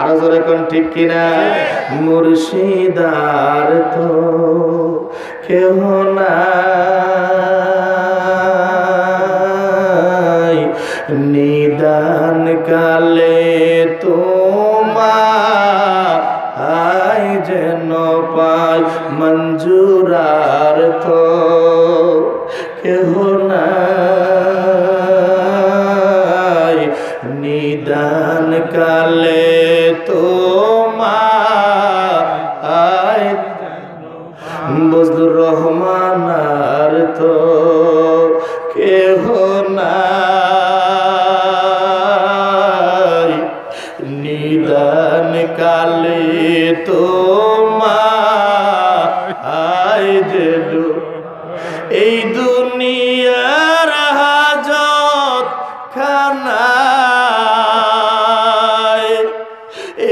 আরো জোরে কোন ঠিক কিনা? মুর্শিদার তো কেহ নাই, নিদান কালে তোমায় যেন পাই, মঞ্জুরার তো কেহ নাই, নিদান কালে তোমায় বজলুর রহমান আর তো কেহ নাই, নিদান কালে তোমায় যেন এই দুনিয়ার হাজত খানায়,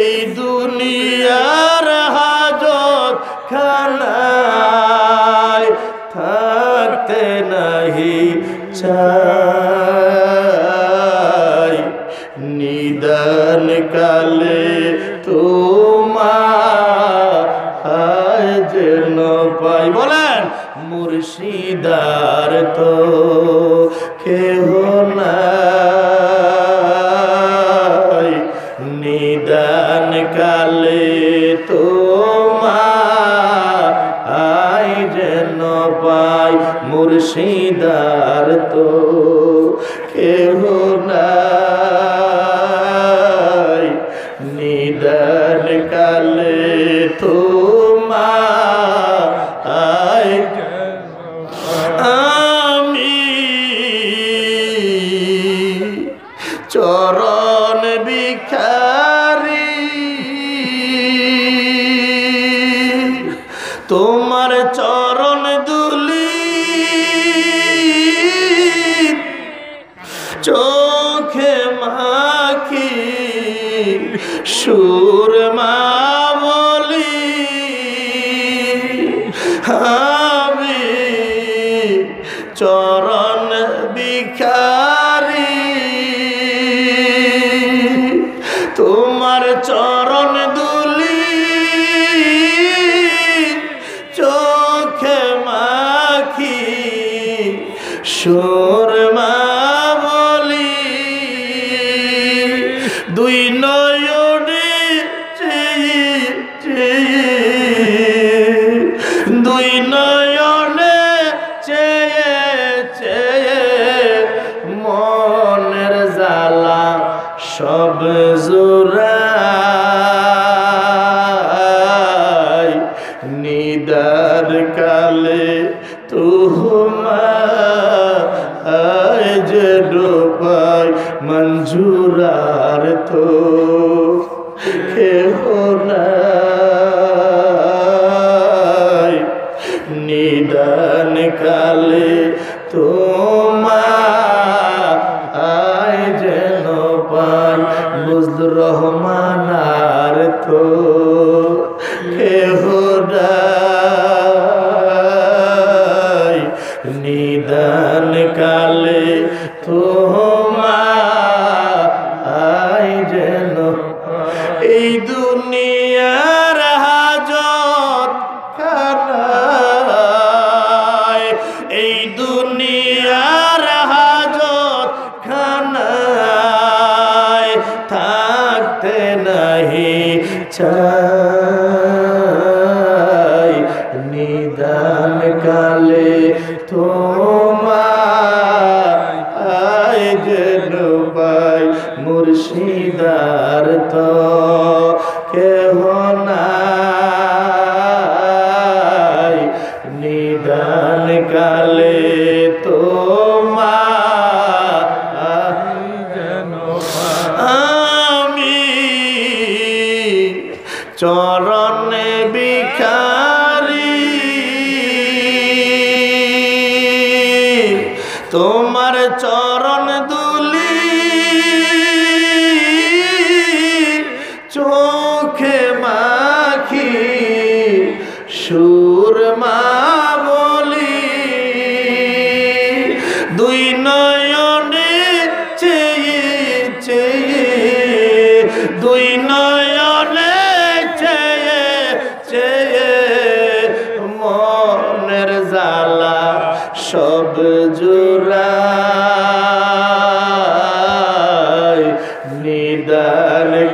এই দুনিয়ার হাজত খানায় থাকতে নাহি চাই, নিদান কালে তোমায় যেন পাই। বলেন মুর্শিদার তো কেহ নাই, নিদান কালে তোমায় যেন পাই, মুর্শিদার তো কেহ নাই, নিদান কালে তোমায় আমি চরণ ভিখারি, তোমার চরণ দুলি চোখে মাখি সুরমা বলি, আমি চরণ ভিখারি, তোমার চরণ দুলি চোখে মাখি সুরমা বলি, দুই নয়নে চেয়ে চেয়ে, দুই নয়নে চেয়ে চেয়ে মনের জ্বালা সব জোড়াই, নিদার কালে তোমায় যেন পাই, মঞ্জুরার তো কেহ নাই, নিদান কালে তোমায় যেন পাই, বজলুর রহমান আর তো কেহ নাই, নিদান কালে তোমায় যেন এই দুনিয়ার হাজত খানায়, এই দুনিয়ার হাজত খানায় থাকতে নাহি চাই, নিদান কালে তোমায় যেন পাই, মুর্শিদার তো কেহ নাই, নিদান কালে তোমায় যেন আমি চরণে ভিখারি, তোমার চরণ দুলি চোখে মাখি সুরমা বলি, দুই নয়নে চেয়ে চেয়ে, দুই নয়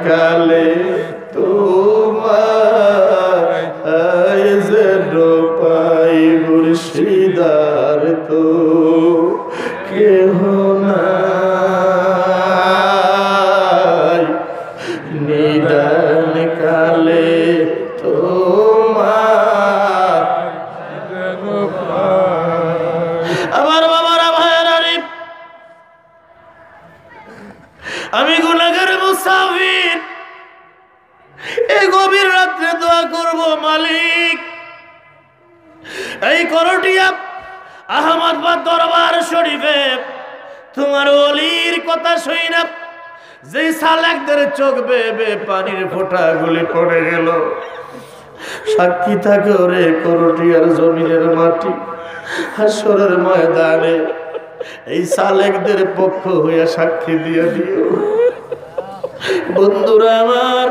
কালে তোমায় যেন পাই মুর্শিদার তো কেহ নাই নিদান কালে তোমার আমার বাবারা ভাইয়েরা রে আমি গুনাহগার মুসাফির এই গভীর রাত্রে দোয়া করব মালিক এই করটিয়া আহমদাবাদ দরবার শরীফে তোমার ওলির কথা শুই না যেই সালেকদের চোখ বেয়ে পানির ফোঁটাগুলি পড়ে গেল সাক্ষী থাকে ওরে করটিয়ার জমিনের মাটি হাসরের ময়দানে এই সালেকদের পক্ষ হইয়া সাক্ষী দিয়ে দিও বন্ধুরা আমার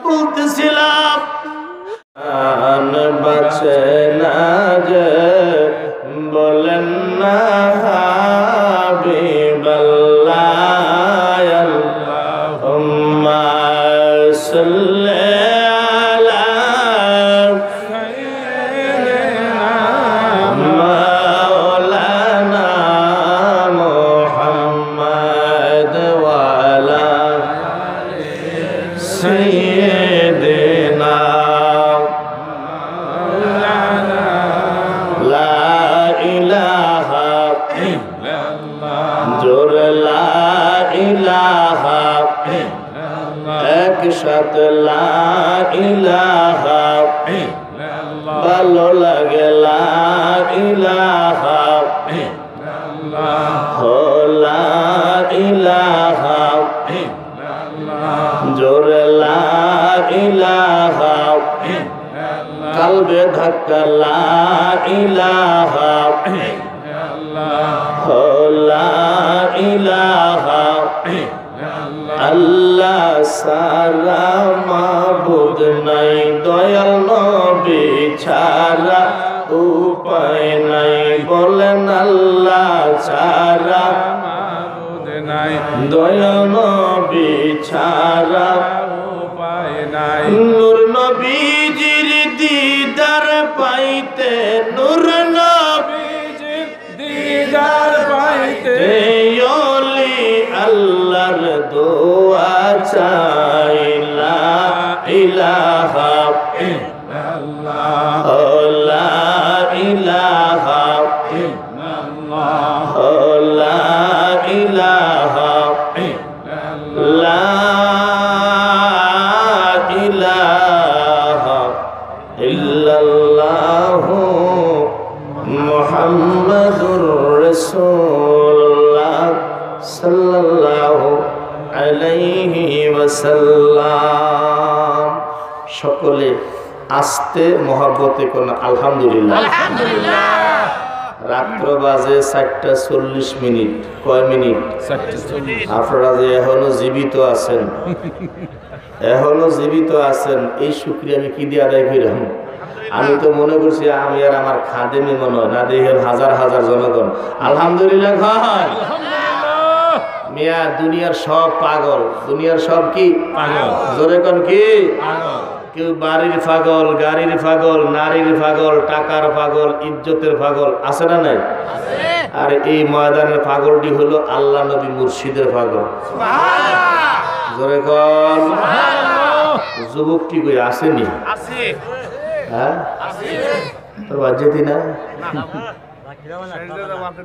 বলতেছিলাম বাঁচে না যে বলেন না হাবিবাল্লাহ আল্লাহুম্মা সাল্লি আলা মাওলানা মুহাম্মদ ওয়া আলা সাইয়্যিদিনা একসাথ লা ইলাহা ভালো লাগে লা ইলাহা লা ইলাহা জোরে লা ইলাহা কালবে ধাক্কা লা ইলাহা লা ইলাহা আল্লাহ সারা মাবুদ নাই দয়াল নবী ছাড়া উপায় নাই বলেন আল্লাহ ছাড়া মাবুদ নাই দয়াল নবী ছাড়া উপায় নাই নূর নবীজির দিদার পাইতে নূর নবীজির দিদার পাইতে ওলি আল্লাহর দোয়া চাই লা ইলাহা ইল্লাল্লাহ লা ইলাহা ইল্লাল্লাহ লা ইলাহা ইল্লাল্লাহ লা ইলাহা ইল্লাল্লাহ মুহাম্মাদুর রাসূলুল্লাহ সাল্লাল্লাহু আলাইহি ওয়াসাল্লাম সকলে আস্তে মহব্বতে কোন আলহামদুলিল্লাহ আলহামদুলিল্লাহ রাত্র বাজে 4:40 কয় মিনিট 4:40 আপনারা যে এখনো জীবিত আছেন এই শুকরিয়া আমি কি দিয়ে আদায় করিলাম আমি তো মনে করছি আমি আর আমার খাদেমি মনে হয় না দেখেন হাজার হাজার জনগণ আলহামদুলিল্লাহ খান মিয়া দুনিয়ার সব পাগল দুনিয়ার সব কি পাগল জোরে কোন কি পাগল কেউ বাড়ির পাগল গাড়ির পাগল নারীর পাগল টাকার পাগল ইজ্জতের পাগল আছে না নাই আছে আর এই ময়দানের পাগলটি হলো আল্লাহ নবী মুর্শিদের পাগল সুবহানাল্লাহ জোরে কোন সুবহানাল্লাহ যুবকটি কই আসেনি আছে হ্যাঁ আছে তো বাজেতি না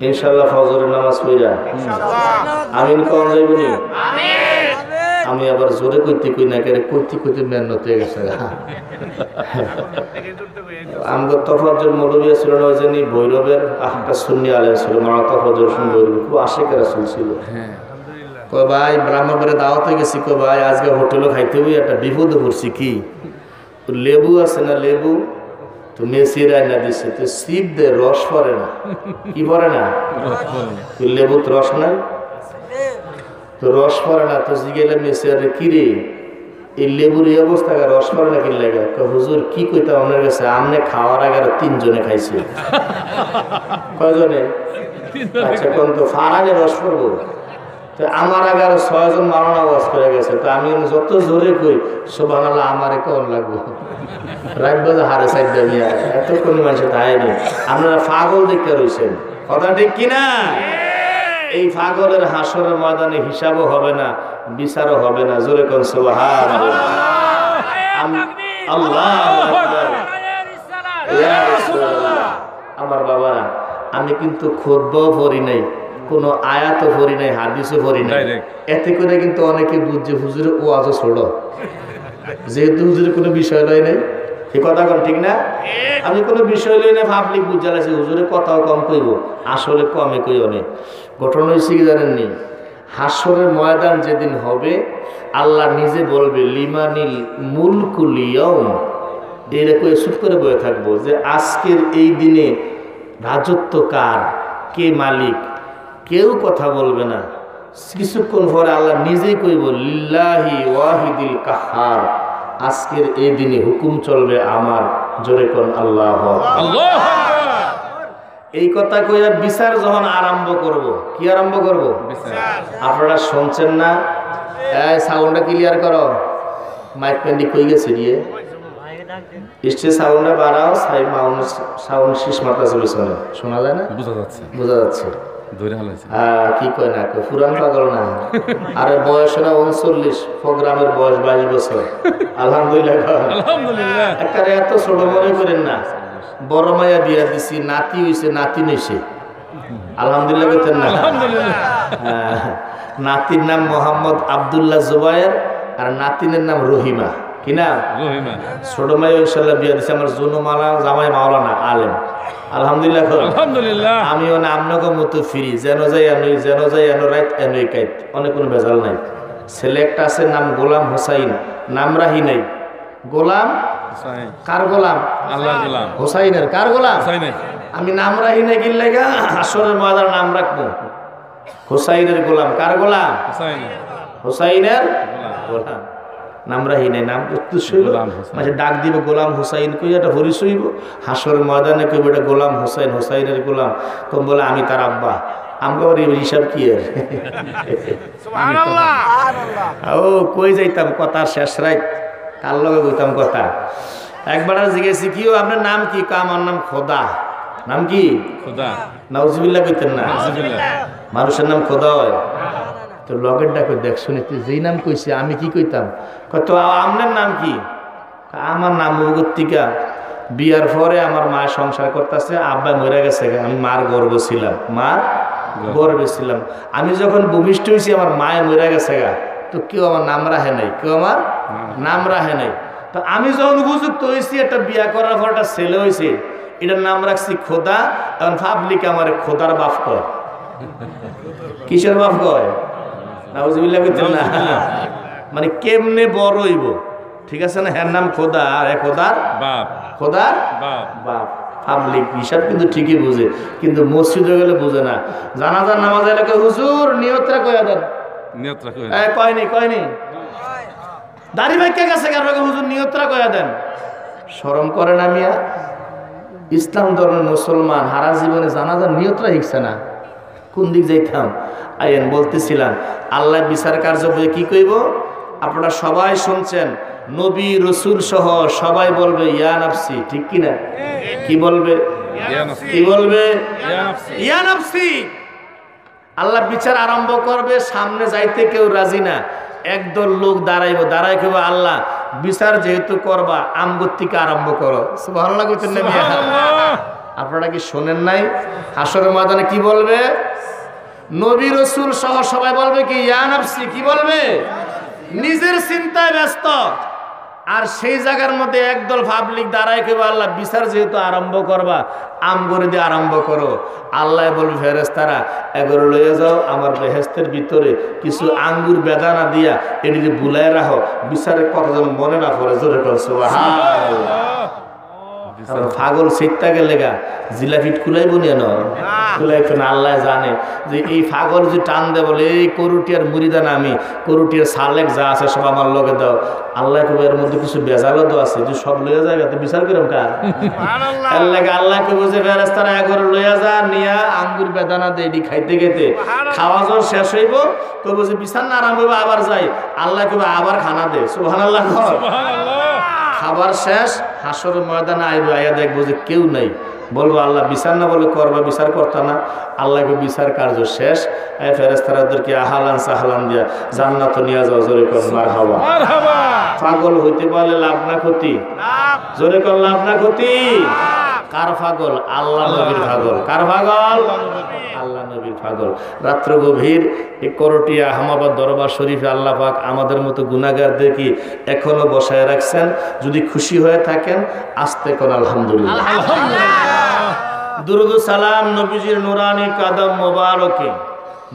ইনশাআল্লাহ ফজরের নামাজ পড়া ইনশাআল্লাহ আমিন কোন যাইবনি আমিন আমি আবার জোরে কইতে কই না করে কইতে মেহনত হয়ে গেছে আমগো তফাজ্জল মৌলভী ছিল না জানি ভৈরবের একটা সুন্নি আলেম ছিল মাওলানা তফাজ্জল সুন্দর খুব আশিক রাসূল ছিল হ্যাঁ কই ভাই ব্রাহ্মণবাড়িতে দাওয়াতে গেছি কই ভাই আজকে হোটেলে খাইতে হই একটা বিপদে পড়ছি কি লেবু আছে না লেবু তো মেসিরা না দিছে তো সিপ দে রস পড়ে না কি পড়ে না তো লেবুত রস নাই তো রস পড়ে না তো জিগেলে মেসিরা কি রে এই লেবুর এই অবস্থা রস পড়ে না কি লাগে হুজুর কি কইতা ওনার কাছে আমনে খাওয়ার আগে 3 জনে খাইছে কয়জনে আচ্ছা কোন তো ফারাগে রস পড়বো তো আমার আগে আরো 6 জন মাওলানা ওয়াজ করে গেছে, তো আমি যত জোরে কই সুবহানাল্লাহ আমারে কোন লাগবো রাখবো যে হারে সাইড দিয়ে এত কোন মানুষ তাইনি। আপনারা পাগল দেখতে রইছেন, কথা ঠিক কিনা? এই পাগলের হাসরের ময়দানে হিসাবও হবে না, বিচারও হবে না। জোরে কোন সুবহানাল্লাহ। আল্লাহু আকবার। ইয়া রাসূলুল্লাহ। আমার বাবারা, আমি কিন্তু খুতবাও পড়ি নাই, কোন আয়াতও পড়ি নাই, হাদিসও পড়ি নাই। এতে করে কিন্তু অনেকে বুঝছে হুজুরের ওয়াজও ছোট, যেহেতু হুজুরের কোনো বিষয় লয় নাই। এই কথা কোন ঠিক না? আমি কোনো বিষয় লই না, পাবলিক বুঝালাইছি হুজুরের কথাও কম কইব, আসলে কমে কই অনেক। ঘটনা হয়েছে কি জানেননি? হাসরের ময়দান যেদিন হবে, আল্লাহ নিজে বলবে লিমানিল মুলকুল ইয়াউম, এরকম চুপ করে বয়ে থাকবো যে আজকের এই দিনে রাজত্ব কার, কে মালিক, কেউ কথা বলবে না। কিছুক্ষণ পরে আল্লাহ নিজেই কইব লিল্লাহি ওয়াহিদিল কাহ্হার, আজকের এই দিনে হুকুম চলবে আমার। জোরে কোন আল্লাহু আকবার। এই কথা কইয়া বিচার যখন আরম্ভ করব, কি আরম্ভ করব? আপনারা শুনছেন না? এই সাউন্ডটা ক্লিয়ার করো, মাইক প্যান্ডি কই গেছে দিয়ে স্টেজ সাউন্ডটা বাড়াও, সাউন্ড শেষ মাত্রা চলে শোনে, শোনা যায় না? বোঝা যাচ্ছে, বোঝা যাচ্ছে। কি কয় না কয়, পুরান পাগল না। আরে বয়স না 39, প্রোগ্রামের বয়স 22 বছর। আলহামদুলিল্লাহ, আলহামদুলিল্লাহ। একটা এত ছোট মনে করেন না, বড় মায়া দিয়া দিছি, নাতি হইছে, নাতি নইছে। আলহামদুলিল্লাহ বলতেন না? নাতির নাম মোহাম্মদ আব্দুল্লাহ জুবায়ের, আর নাতিনের নাম রহিমা। কি না? রহিমা। ছোট মায়া ইনশাআল্লাহ বিয়া দিছে আমার জুনুমালা জামাই মাওলানা আলেম। আলহামদুলিল্লাহ, আলহামদুলিল্লাহ। আমিও না আপনাকে মতো ফিরি, যেন যাই আমি, যেন যাই এনো রাইট এনোই কাইত, অনেক কোনো বেজাল নাই। ছেলে একটা আছে নাম গোলাম হোসাইন, নাম রাহি নাই। গোলাম কার গোলাম? আল্লাহর গোলাম। হোসাইনের কার গোলাম? হোসাইনের। আমি নাম রাহি নাই কি লাগা আসরের ময়দান নাম রাখবো হোসাইনের গোলাম। কার গোলাম? হোসাইনের। হোসাইনের গোলাম, নাম রাহি নাই, নাম মাঝে ডাক দিব গোলাম হোসাইন, কই এটা হরিস হইব। হাসরের ময়দানে কইব এটা গোলাম হোসাইন, হোসাইনের গোলাম। কম বলে আমি তার আব্বা। আমগো হিসাব কি আর? ও কই যাইতাম কথার শেষ রাত, কার লগে কইতাম কথা। একবার জিজ্ঞেসি কি ও আপনার নাম কি? আমার নাম খোদা। নাম কি? খোদা। নাউজুবিল্লাহ কইতেন না? মানুষের নাম খোদা হয়? তো লগের ডাকে দেখ শুনে তুই যেই নাম কইছে আমি কি কইতাম? কত আপনার নাম কি? আমার নাম মুগত্তিকা। বিয়ার পরে আমার মা সংসার করতেছে, আব্বা মরে গেছে, আমি মার গর্ব ছিলাম, মার গর্বে ছিলাম। আমি যখন ভূমিষ্ঠ হয়েছি আমার মায়ে মরে গেছে গা, তো কেউ আমার নাম রাখে নাই, কেউ আমার নাম রাখে নাই। তো আমি যখন উপযুক্ত হয়েছি, একটা বিয়া করার পর একটা ছেলে হয়েছে, এটার নাম রাখছি খোদা। এখন পাবলিক আমার খোদার বাপ কয়। কিসের বাপ কয়? নাউজুবিল্লাহ কইতেন না? মানে কেমনে বড় হইব, ঠিক আছে না? হ্যাঁ নাম খোদা, আর খোদার বাপ, খোদার বাপ। পাবলিক হিসাব কিন্তু ঠিকই বুঝে, কিন্তু মসজিদে গেলে বুঝে না। জানাজার নামাজ এলাকা হুজুর নিয়তরা কয়া দেন, নিয়তরা কয়নি, কয়নি দাড়ি ভাইকে গেছে হুজুর নিয়তরা কয়া দেন। শরম করে না মিয়া? ইসলাম ধর্মের মুসলমান হারা জীবনে জানাজার নিয়তরা শিখছে না। কোন দিক যাইতাম? আইন বলতেছিলাম আল্লাহ বিচার কার্য বলে কি কইব? আপনারা সবাই শুনছেন, নবী রসুল সহ সবাই বলবে ইয়া নাফসি, ঠিক কিনা? কি বলবে? কি বলবে? ইয়া নাফসি। আল্লাহ বিচার আরম্ভ করবে, সামনে যাইতে কেউ রাজি না। একদল লোক দাঁড়াইব, দাঁড়াই কেব আল্লাহ বিচার যেহেতু করবা আমগত্তিকে আরম্ভ করো। সুবহানাল্লাহ কইতেন না? আপনারা কি শোনেন নাই? হাসরের ময়দানে কি বলবে? নবী রসুল সহ সবাই বলবে কি ইয়া নাফসি। কি বলবে? নিজের চিন্তায় ব্যস্ত। আর সেই জায়গার মধ্যে একদল পাবলিক দাঁড়ায় কেবল আল্লাহ বিচার যেহেতু আরম্ভ করবা আমগরে দিয়ে আরম্ভ করো। আল্লাহ বলবে ফেরেশতারা এগরে লইয়া যাও, আমার বেহেশতের ভিতরে কিছু আঙ্গুর বেদানা দিয়া এটিকে বুলায় রাখো, বিচারের কথা যেন মনে না পড়ে। জোরে কর সুবহানাল্লাহ। পাগল সিটটা গেলে গা জিলাপিট কুলাইব নিয়ে কুলাইতো না। আল্লাহ জানে যে এই পাগল যে টান দে বলে এই করুটিয়ার মুড়িদানা আমি করুটিয়ার সালেক যা আছে সব আমার লগে দাও। আল্লাহ কবে এর মধ্যে কিছু বেজালও তো আছে যে সব লইয়া যায় তো বিচার করম কার আল্লাহ কে বুঝে ফেরেশতারা একবার লইয়া যা নিয়া আঙ্গুর বেদানা দে এটি খাইতে খেতে খাওয়া যখন শেষ হইব তো বুঝে বিছান না আরাম হইব আবার যাই আল্লাহ কবে আবার খানা দে সুবহানাল্লাহ। খাবার শেষ হাসরের ময়দানে আইবো আইয়া দেখবো যে কেউ নাই বলবো আল্লাহ বিচার না বলে করবা বিচার করতা না আল্লাহকে বিচার কার্য শেষ ফেরেশতারা ওদেরকে আহালান সাহালান দিয়া জান্নাত নিয়ে যাও জোরে কর মারহাবা। পাগল হইতে পারলে লাভ না ক্ষতি জোরে কর লাভ না ক্ষতি। কার পাগল? আল্লাহ নবীর পাগল। কার পাগল? আল্লাহ নবীর পাগল। রাত্র গভীর এই করটিয়া আহমাবাদ দরবার শরীফে আল্লাহ পাক আমাদের মতো গুনাহগারদের কি এখনো বসায় রাখছেন। যদি খুশি হয়ে থাকেন আস্তে কোন আলহামদুলিল্লাহ। দুরুদ সালাম নবীজির নুরানি কদম মোবারকে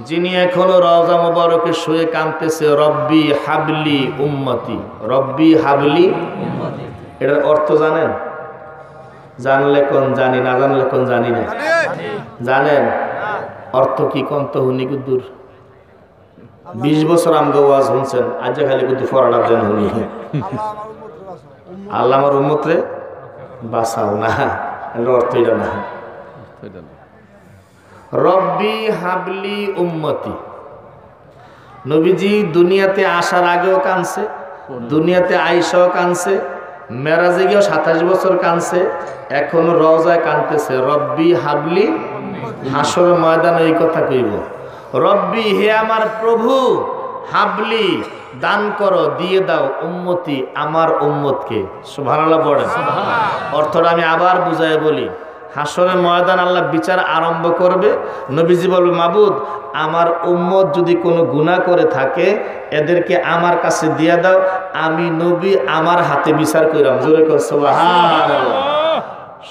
যিনি এখনো রওজা মোবারকে শুয়ে কাঁদতেছে রব্বি হাবলি উম্মতি। রব্বি হাবলি উম্মতি এটার অর্থ জানেন? জানলে কোন জানি, না জানলে কোন জানি না। জানেন অর্থ কি? কন্ত হুনি কুদ্দুর 20 বছর আমগো ওয়াজ শুনছেন আজ খালি কুদ্দু ফরাটা দেন হুনি আল্লাহ আমার উম্মতরে বাঁচাও না এর অর্থ এটা না। রব্বি হাবলি উম্মতি। নবীজি দুনিয়াতে আসার আগেও কাঁদছে, দুনিয়াতে আইসাও কাঁদছে, মেরাজে গিয়েও 27 বছর কাঁদছে, এখনো রওজায় কাঁদতেছে রব্বি হাবলি। হাসরের ময়দানে এই কথা কইব রব্বি হে আমার প্রভু হাবলি দান করো দিয়ে দাও উম্মতি আমার উম্মতকে। সুবহানাল্লাহ পড়েন। অর্থটা আমি আবার বুঝাই বলি। হাসরের ময়দান আল্লাহ বিচার আরম্ভ করবে, নবীজি বলবে মাবুদ আমার উম্মত যদি কোনো গুনাহ করে থাকে এদেরকে আমার কাছে দিয়ে দাও, আমি নবী আমার হাতে বিচার কইরাম। জোরে কর সুবহানাল্লাহ।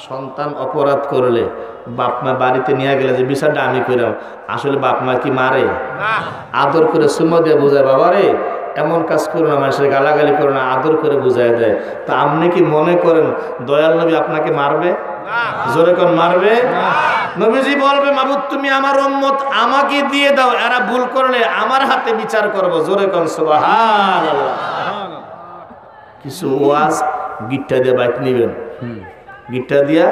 সন্তান অপরাধ করলে বাপ মা বাড়িতে নিয়ে গেলে যে বিচারটা আমি কইরাম, আসলে বাপ মা কি মারে? আদর করে সুমা দিয়ে বোঝায় বাবা রে এমন কাজ করো না, মানুষের গালাগালি করো না, আদর করে বুঝাই দেয়। তা আপনি কি মনে করেন দয়াল নবী আপনাকে মারবে? জোরে কোন মারবে? নবীজি বলবে মাবুদ তুমি আমার উম্মত আমাকে দিয়ে দাও, এরা ভুল করলে আমার হাতে বিচার করব। জোরে কোন সুবহানাল্লাহ। কিছু ওয়াজ গিট্টা দিয়ে বাইক নিবেন, গিট্টা দিয়া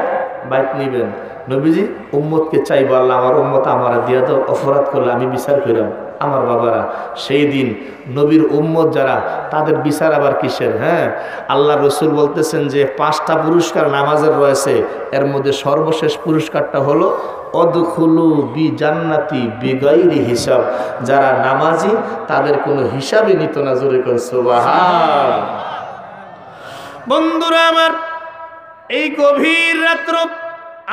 বাইক নিবেন। নবীজি উম্মতকে চাইবো আল্লাহ আমার উম্মত আমার দিয়া দাও, অপরাধ করলে আমি বিচার করিলাম। আমার বাবারা সেই দিন নবীর উম্মত যারা তাদের বিচার আবার কিসের? হ্যাঁ আল্লাহ রসুল বলতেছেন যে 5টা পুরস্কার নামাজের রয়েছে, এর মধ্যে সর্বশেষ পুরস্কারটা হলো অদখুলু বি জান্নাতি বিগাইরি হিসাব। যারা নামাজি তাদের কোনো হিসাবই নিত না। জোরে কোন সুবহান। বন্ধুরা আমার এই গভীর রাত্র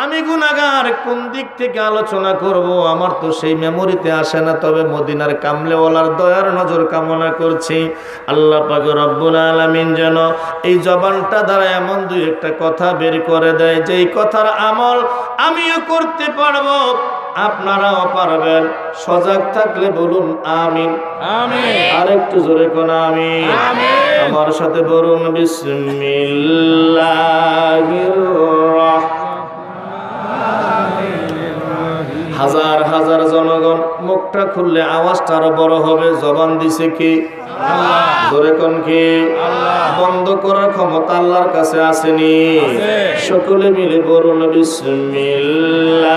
আমি গুনাহগার কোন দিক থেকে আলোচনা করব আমার তো সেই মেমোরিতে আসে না। তবে মদিনার কামলেওয়ালার দয়ার নজর কামনা করছি আল্লাহ পাক রব্বুল আলামিন যেন এই জবানটা দ্বারা এমন দুই একটা কথা বের করে দেয় যে এই কথার আমল আমিও করতে পারবো, আপনারাও পারবেন। সজাগ থাকলে বলুন আমিন। আমিন। আর একটু জোরে কোন আমিন। আমিন। আমার সাথে বলুন বিসমিল্লাহির রাহমানির। হাজার হাজার জনগণ মুখটা খুললে আওয়াজটা আরো বড় হবে। জবান দিছে কি? আল্লাহ। জোরে কোন কি? আল্লাহ। বন্ধ করার ক্ষমতা আল্লাহর কাছে আসেনি। সকলে মিলে বলুন বিসমিল্লাহির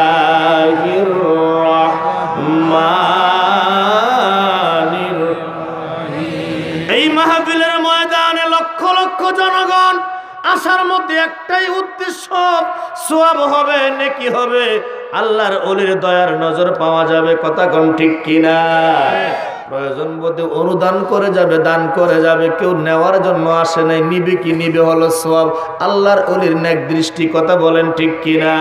রাহমানির রাহিম। এই মাহফিলের ময়দানে লক্ষ লক্ষ জনগণ আসার মধ্যে একটাই উদ্দেশ্য, সওয়াব হবে, নেকি হবে, আল্লাহর ওলির দয়ার নজর পাওয়া যাবে। কথা কোন ঠিক কিনা? প্রয়োজন বোধে অনুদান করে যাবে, দান করে যাবে, কেউ নেওয়ার জন্য আসে নাই। নিবে কি? নিবে হলো সওয়াব, আল্লাহর ওলির নেক দৃষ্টি। কথা বলেন ঠিক কিনা?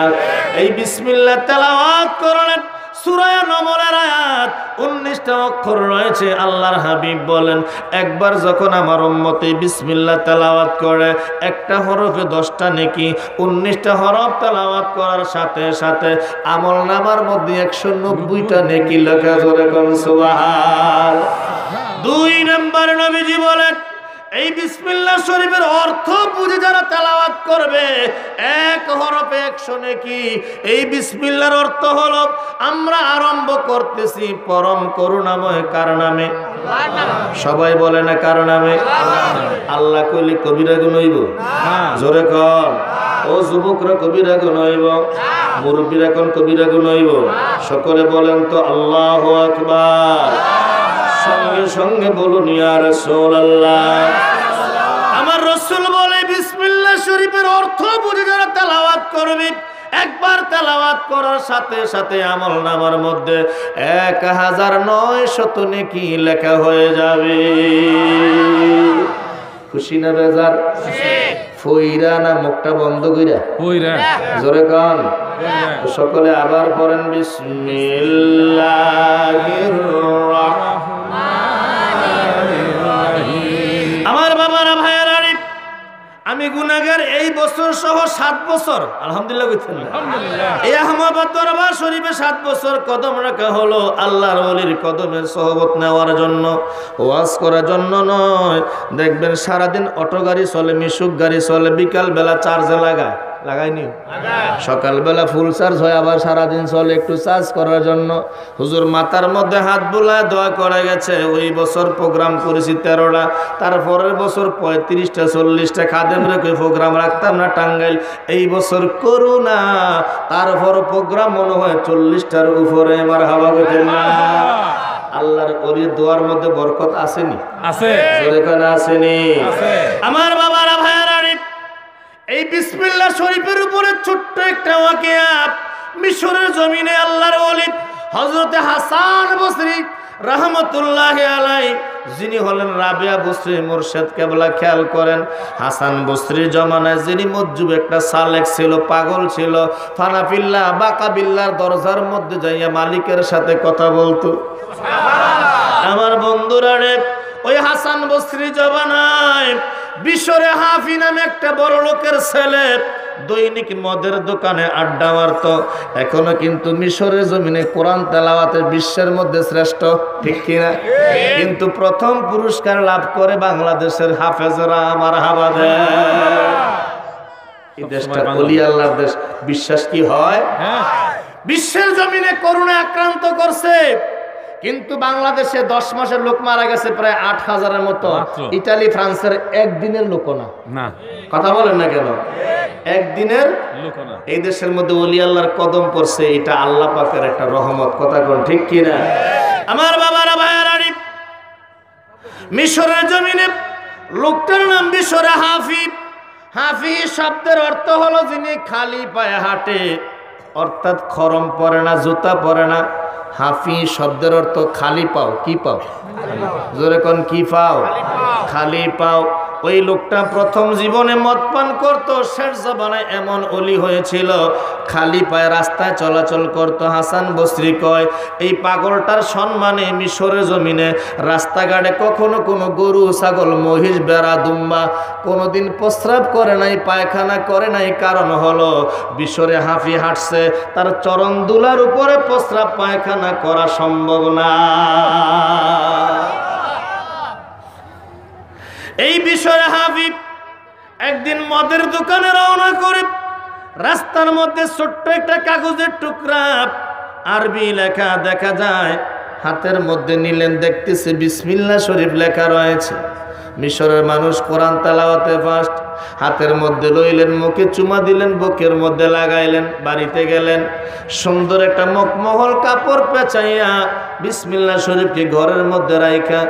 এই বিসমিল্লাহ তেলাওয়াত করলেন। সূরা নমলের আয়াত 19টা অক্ষর রয়েছে। আল্লাহর হাবিব বলেন একবার যখন আমার উম্মতে বিসমিল্লাহ তেলাওয়াত করে একটা হরফে 10টা নেকি, 19টা হরফ তেলাওয়াত করার সাথে সাথে আমলনামার মধ্যে 190টা নেকি লেখা। জোরে কোন সুবহান। 2 নম্বর নবীজি বলেন এই বিসমিল্লাহ শরীফের অর্থ বুঝে যারা তেলাওয়াত করবে এক হরফে 100 নেকি। এই বিসমিল্লাহর অর্থ হলো আমরা আরম্ভ করতেছি পরম করুণাময় কার নামে? সবাই বলে না কার নামে? আল্লাহ কইলে কবিরা গুণ হইব? জোরে কর। ও যুবকরা কবিরা গুণ হইব? মুরব্বীরা কোন কবিরা গুণ হইব? সকলে বলেন তো আল্লাহু আকবার। সঙ্গে সঙ্গে বলুন ইয়া রাসূলুল্লাহ। আমার রাসূল বলে বিসমিল্লাহ শরীফের অর্থ বুঝে যারা তেলাওয়াত করবে একবার তেলাওয়াত করার সাথে সাথে আমলনামার মধ্যে 1900 নেকি লেখা হয়ে যাবে। খুশি না বেজার? ফইরা না মুখটা বন্ধ কইরা? ফইরা। জোরে কান। সকলে আবার পড়েন বিসমিল্লাহির রাহমানির রহিম। আমার বাবারা ভাইয়েরা, আমি গুনাহগার এই বছর সহ 7 বছর আলহামদুলিল্লাহ কইতেন আলহামদুলিল্লাহ এই আহমদাবাদ দরবার শরীফে 7 বছর কদম রাখা হলো আল্লাহর ওলির কদমের সহবত নেওয়ার জন্য, ওয়াজ করার জন্য নয়। দেখবেন সারা দিন অটো গাড়ি চলে, মিশুক গাড়ি চলে, বিকাল বেলা চার্জে লাগাইনি, সকালবেলা ফুল চার্জ হয়, আবার সারাদিন চলে একটু চার্জ করার জন্য। হুজুর মাথার মধ্যে হাত বুলায় দোয়া করে গেছে। ওই বছর প্রোগ্রাম করেছি 13টা, তারপরের বছর 35টা 40টা খাদেম রেখে প্রোগ্রাম রাখতাম না টাঙ্গাইল। এই বছর করোনা, তারপর প্রোগ্রাম মনে হয় 40টার উপরে। আমার হাওয়া গেছেন না। আল্লাহর ওলির দোয়ার মধ্যে বরকত আসেনি? আছে। যেখানে আসেনি আমার বাবারা ভাইয়ারা, এই বিসমিল্লাহ শরীফের উপরে ছোট্ট একটা ওয়াকিয়া। মিশরের জমিনে আল্লাহর ওলি হযরতে হাসান বসরি রাহমাতুল্লাহি আলাইহি, যিনি হলেন রাবিয়া বসরি মুর্শিদ কেবলা, খেয়াল করেন হাসান বসরির জমানায় যিনি মজ্জুব একটা সালেক ছিল, পাগল ছিল, ফানাফিল্লাহ বাকাবিল্লার দরজার মধ্যে যাইয়া মালিকের সাথে কথা বলতো। আমার বন্ধুরা রে, ওই হাসান বসরি জমানায় বিশরে হাফি নামে একটা বড় লোকের ছেলে দৈনিক মদের দোকানে আড্ডা মারত। এখনো কিন্তু মিশরের জমিনে কোরআন তেলাওয়াতে বিশ্বের মধ্যে শ্রেষ্ঠ, ঠিক কিনা? কিন্তু প্রথম পুরস্কার লাভ করে বাংলাদেশের হাফেজরা। আমার হাবা দেয়, এই দেশটা ওলি আল্লাহর দেশ। বিশ্বাস কি হয়? বিশ্বের জমিনে করোনা আক্রান্ত করছে, কিন্তু বাংলাদেশে 10 মাসের লোক মারা গেছে প্রায় 8000-এর মতো। ইতালি ফ্রান্সের একদিনের লোক না। কথা বলেন না কেন? একদিনের লোক না। এই দেশের মধ্যে ওলি আল্লাহর কদম পড়ছে, এটা আল্লাহ পাকের একটা রহমত। কথা কোন ঠিক কি না? আমার বাবারা ভাইয়ারা, মিশরের জমিনে লোকটার নাম বিশরে হাফি। হাফি শব্দের অর্থ হলো যিনি খালি পায়ে হাঁটে, অর্থাৎ খরম পরে না, জুতা পরে না। হাফি শব্দের অর্থ খালি পাও। কি পাও? জোরে কোন কি পাও? খালি পাও। ওই লোকটা প্রথম জীবনে মদ পান করতো, শেষ জবানায় এমন ওলি হয়েছিল খালি পায়ে রাস্তায় চলাচল করতো। হাসান বসরি কয়, এই পাগলটার সম্মানে মিশরের জমিনে রাস্তাঘাটে কখনো কোনো গরু ছাগল মহিষ বেড়া দুম্বা কোনোদিন প্রস্রাব করে নাই, পায়খানা করে নাই। কারণ হলো মিশরে হাফি হাঁটছে, তার চরণ দুলার উপরে প্রস্রাব পায়খানা করা সম্ভব না। এই বিষয়ে হাবিব একদিন মদের দোকানে রওনা করে রাস্তার মধ্যে ছোট্ট একটা কাগজের টুকরা, আরবি লেখা দেখা যায়। হাতের মধ্যে নিলেন, দেখতেছে বিসমিল্লাহ শরীফ লেখা রয়েছে। মিশরের মানুষ কোরআন তেলাওয়াতে ফাস্ট। হাতের মধ্যে লইলেন, মুখে চুমা দিলেন, বুকের মধ্যে লাগাইলেন, বাড়িতে গেলেন। সুন্দর একটা মখমহল কাপড় পেঁচাইয়া বিসমিল্লাহ শরীফকে ঘরের মধ্যে রাইখা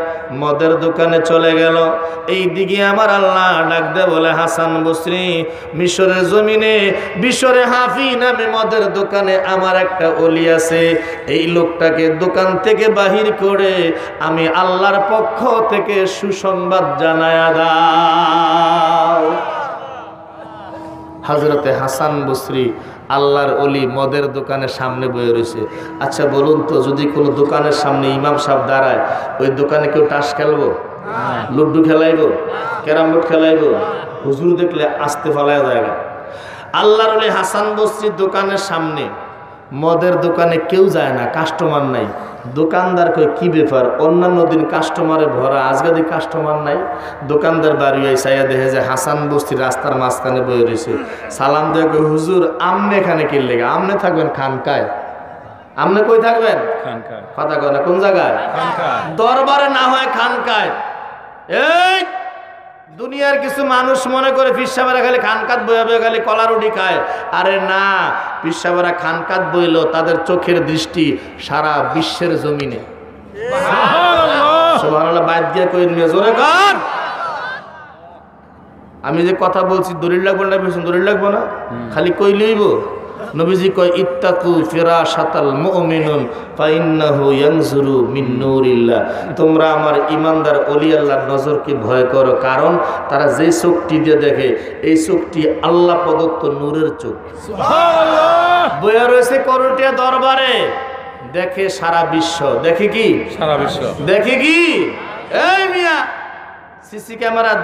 মদের দোকানে চলে গেল। এই দিকে আমার আল্লাহ ডাক দে বলে, হাসান বসরি, মিশরের জমিনে বিশরে হাফি নামে মদের দোকানে আমার একটা ওলি আছে। এই লোকটাকে দোকান থেকে বাহির করে আমি আল্লাহর পক্ষ থেকে সুসংবাদ জানায়া দাও। হযরতে হাসান বসরি আল্লাহর ওলি মদের দোকানের সামনে বয়ে রয়েছে। আচ্ছা বলুন তো, যদি কোনো দোকানের সামনে ইমাম সাহেব দাঁড়ায়, ওই দোকানে কেউ টাস খেলবো, লুড্ডু খেলাইবো, ক্যারাম বোর্ড খেলাইবো? হুজুর দেখলে আস্তে ফেলায় জায়গা। আল্লাহর ওলি হাসান বসরির দোকানের সামনে মদের দোকানে কেউ যায় না, কাস্টমার নাই, দোকানদার কই কি ব্যাপার, অন্যান্য দিন কাস্টমারে ভরা, আজকে দি কাস্টমার নাই। দোকানদার বাড়ি আইসাইয়া দেখে যে হাসান বস্তি রাস্তার মাঝখানে বয়ে রয়েছে। সালাম দিয়ে কই হুজুর আমনে এখানে কি লেগে? আমনে থাকবেন খানকায়। আমনে কই থাকবেন? খানকায়। কথা কয় না, কোন জায়গায়? খানকায়। দরবারে না হয় খানকায়। এই দুনিয়ার কিছু মানুষ মনে করে পিসাবেরা খালি খানকাত বইয়া বইয়া খালি কলা রুটি খায়। আরে না, পিসাবেরা খানকাত বইল তাদের চোখের দৃষ্টি সারা বিশ্বের জমিনে। সুবহানাল্লাহ। বাদ দিয়ে কই নিয়ে জোরে কর। আমি যে কথা বলছি দলিল লাগবে না? দলিল লাগবে না, খালি কই লইব। নবীজি কয় ইত্তাকু ফিরাশাতাল মুমিনুন ফাইন্নাহু ইয়ানজুরু মিন নূরিল্লাহ। তোমরা আমার ইমানদার ওলি আল্লাহর নজরকে ভয় করো, কারণ তারা যে চোখটি দিয়ে দেখে এই চোখটি আল্লাহ প্রদত্ত নূরের চোখ। সুবহানাল্লাহ। বইয়া রয়েছে করটিয়া দরবারে, দেখে সারা বিশ্ব। দেখে কি? সারা বিশ্ব। দেখে কি? এই মিয়া সিসি ক্যামেরা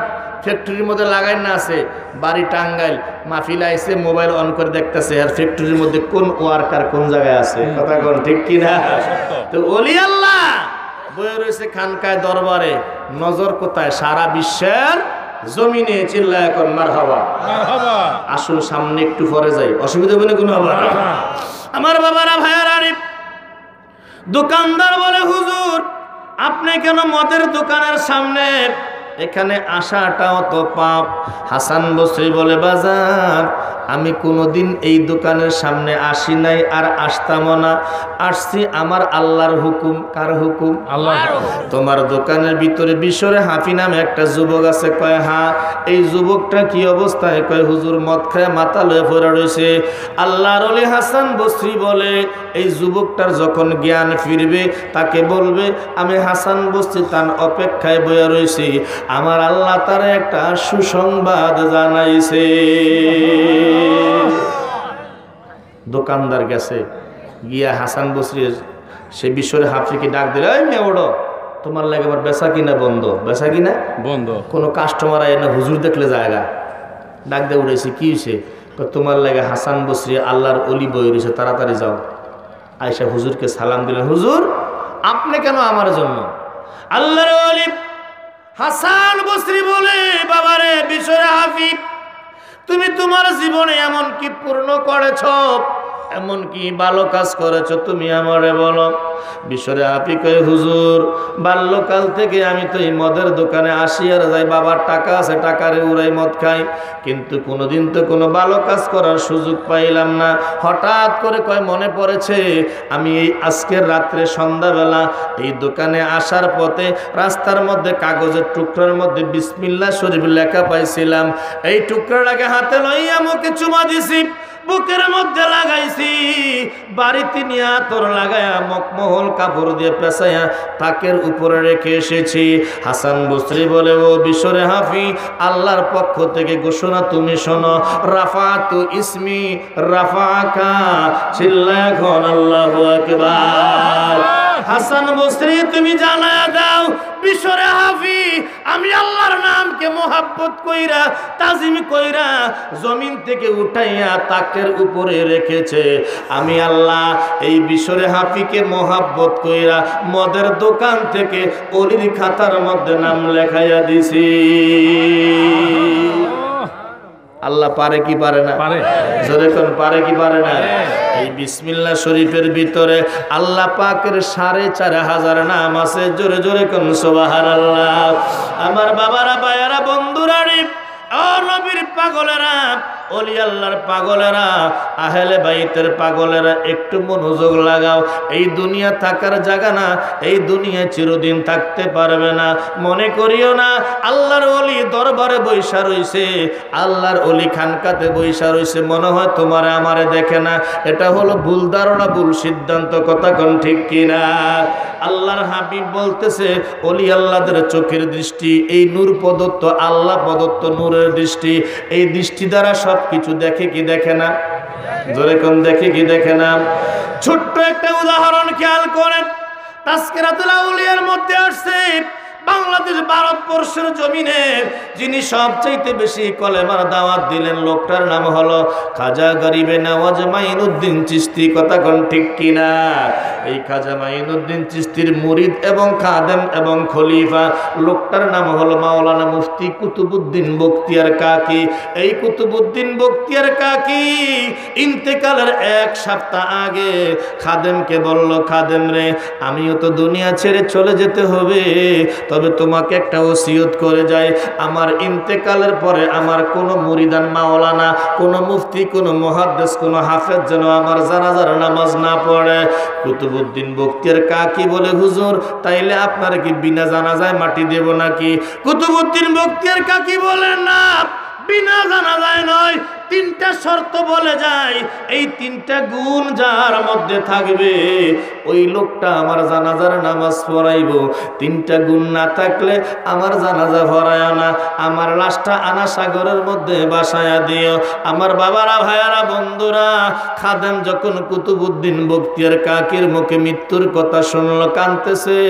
ফ্যাক্টরির মধ্যে লাগাই না আছে, বাড়ি টাঙ্গাইল, মাহফিল আইছে, মোবাইল অন করে দেখতেছে আর ফ্যাক্টরির মধ্যে কোন ওয়ার্কার কোন জায়গায় আছে। কথা কোন ঠিক কিনা? তো ওলি আল্লাহ বয়ে রয়েছে খানকায় দরবারে, নজর কোথায়? সারা বিশ্বের জমিনে। চিল্লায় কোন মারহাবা। আসুন সামনে একটু পরে যাই, অসুবিধা হবে না কোনো? আমার বাবারা ভাইয়ারা, দোকানদার বলে হুজুর আপনি কেন মদের দোকানের সামনে? এখানে আসাটাও তো পাপ। হাসান বসরি বলে বাজার আমি কোনোদিন এই দোকানের সামনে আসি নাই, আর আসতামও না। আসছি আমার আল্লাহর হুকুম। কার হুকুম? আল্লাহ। তোমার দোকানের ভিতরে বিশরে হাফি নামে একটা যুবক আছে। কয় হ্যাঁ। এই যুবকটা কি অবস্থায়? কয় হুজুর মদ খায় মাথা লয়ে পড়ে রয়েছে। আল্লাহর ওলি হাসান বসরি বলে এই যুবকটার যখন জ্ঞান ফিরবে তাকে বলবে আমি হাসান বসরি তার অপেক্ষায় বয়ে রয়েছি, আমার আল্লাহ তার একটা সুসংবাদ জানাইছে। দোকানদার গেছে, গিয়া হাসান বসরির সে বিশ্বরে হাফিকে ডাক দিল, এই মেয়ে ওড়ো, তোমার লাগে আমার বেচা কিনা বন্ধ। বেচা কিনা বন্ধ। কোনো কাস্টমার আয় না, হুজুর দেখলে জায়গা ডাক দিয়ে উঠেছি। কি হয়েছে? তোমার লাগে হাসান বসরি আল্লাহর অলি বই রয়েছে, তাড়াতাড়ি যাও। আয়সা হুজুরকে সালাম দিলেন, হুজুর আপনি কেন আমার জন্য? আল্লাহর অলি হাসান বসরি বলে বাবারে বিশ্বরে হাফিজ, তুমি তোমার জীবনে এমন কি পূর্ণ করেছ, এমন কি ভালো কাজ করেছ, তুমি আমারে বলো। বিশ্বরে হাফি কয় হুজুর বাল্যকাল থেকে আমি তো এই মদের দোকানে আসি আর যাই, বাবার টাকা আছে টাকারে উড়াই মদ খাই, কিন্তু কোনোদিন তো কোনো ভালো কাজ করার সুযোগ পাইলাম না। হঠাৎ করে কয় মনে পড়েছে আমি এই আজকের রাত্রে সন্ধ্যাবেলা এই দোকানে আসার পথে রাস্তার মধ্যে কাগজের টুকরার মধ্যে বিসমিল্লাহ শরীফ লেখা পাইছিলাম, এই টুকরাটাকে হাতে লইয়া মুখে চুমা দিছি, বুকের মধ্যে লাগাইছি, বাড়িতে নিয়ে আতর লাগায়া মকমহল কাপড় দিয়ে পেঁচাইয়া তাকের উপরে রেখে এসেছি। হাসান বসরি বলে ও বিশ্বরে হাফি, আল্লাহর পক্ষ থেকে ঘোষণা তুমি শোনো, রাফাতু ইসমি রাফাকা, চিল্লায় এখন আল্লাহু আকবার। হাসান বসরি তুমি জানায়া দাও বিশ্বরে হাফি আমি আল্লাহর নামকে মোহাব্বত কইরা তাজিম কইরা জমিন থেকে উঠাইয়া তাকের উপরে রেখেছে। আমি আল্লাহ এই বিশ্বরে হাফিকে মোহাব্বত কইরা মদের দোকান থেকে অলির খাতার মধ্যে নাম লেখাইয়া দিছি। আল্লাহ পারে কি পারে না? পারে। জোরে কোন পারে কি পারে না? এই বিসমিল্লাহ শরীফের ভিতরে আল্লাহ পাকের ৪৫০০ নাম আছে। জোরে জোরে কোন সুবহানাল্লাহ। আমার বাবারা ভাইয়ারা বন্ধুরা রে, ও নবীর পাগলেরা, ওলি আল্লাহর পাগলেরা, আহলে বাইতের পাগলেরা, একটু মনোযোগ লাগাও। এই দুনিয়া থাকার জায়গা না, এই দুনিয়া চিরদিন থাকতে পারবে না। মনে করিও না আল্লাহর ওলি দরবারে বৈশা রইছে, আল্লাহর ওলি খানকাতে বৈশা রইছে, মনে হয় তোমারে আমারে দেখে না। এটা হলো ভুল ধারণা, ভুল সিদ্ধান্ত। কথা কোন ঠিক কিনা? আল্লাহর হাবিব বলতেছে ওলি আল্লাহদের চোখের দৃষ্টি এই নূর প্রদত্ত, আল্লাহ প্রদত্ত নূরের দৃষ্টি। এই দৃষ্টি দ্বারা সব কিছু দেখে কি দেখে না? জোরে কোন দেখে কি দেখে না? ছোট্ট একটা উদাহরণ খেয়াল করেন, তাজকিরাতুল আউলিয়ার মধ্যে আসছে বাংলাদেশ ভারতবর্ষের জমিনে যিনি সবচাইতে বেশি কলেমার দাওয়াত দিলেন লোকটার নাম হলো খাজা গরিবে নওয়াজ মাইনুদ্দিন চিশতি। কথা কোন ঠিক কিনা? এই খাজা মাইনুদ্দিন চিশতির মুরিদ এবং খাদেম এবং খলিফা লোকটার নাম হলো মাওলানা মুফতি কুতুবউদ্দিন বখতিয়ার কাকি। এই কুতুবউদ্দিন বখতিয়ার কাকি ইন্তেকালের এক সপ্তাহ আগে খাদেমকে বলল, খাদেম রে আমিও তো দুনিয়া ছেড়ে চলে যেতে হবে, তবে তোমাকে একটা ওসিয়ত করে যাই, আমার ইন্তেকালের পরে আমার কোনো মুরিদান মাওলানা, কোনো মুফতি, কোনো মুহাদ্দিস, কোনো হাফেজ যেন আমার জানাজার নামাজ না পড়ে। কুতুবউদ্দিন বখতিয়ার কাকি বলে, হুজুর তাইলে আপনার কি বিনা জানাজায় মাটি দেব নাকি? কুতুবউদ্দিন বখতিয়ার কাকি বলে, না, বিনা জানাজায় নয়, তিনটা শর্ত বলে যায়, এই তিনটা গুণ যার মধ্যে থাকবে ওই লোকটা আমার জানাজার নামাজ পড়াইব। তিনটা গুণ না থাকলে আমার জানাজা পড়ায় না, আমার লাশটা আনা সাগরের মধ্যে বাসায়া দিও। আমার বাবারা, ভাইয়ারা, বন্ধুরা, খাদেম যখন কুতুবউদ্দিন বখতিয়ার কাকির মুখে মৃত্যুর কথা শুনল, কাঁদতেছে,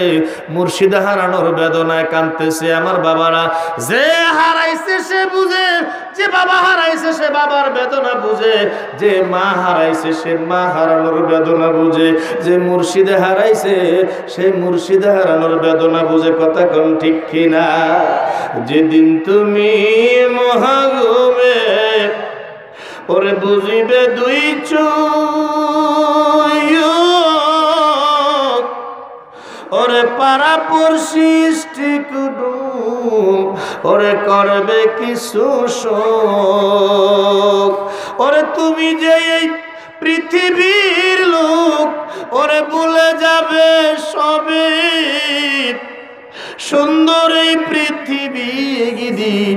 মুর্শিদ হারানোর বেদনায় কাঁদতেছে। আমার বাবারা, যে হারাইছে সে বুঝে, যে বাবা হারাইছে সে বাবার বেদনা বুঝে, যে মা হারাইছে সে মা হারানোর বেদনা বুঝে, যে মুর্শিদে হারাইছে সে মুর্শিদে হারানোর বেদনা বুঝে। কথা কোন ঠিক কিনা? যেদিন তুমি মহাগমে ওরে বুঝিবে দুই চোখ, ওরে পাড়া পড়শি কুটুম ওরে করবে কিছু শোক, ওরে তুমি যে এই পৃথিবীর লোক, ওরে ভুলে যাবে সবে, সুন্দর এই পৃথিবী একদিন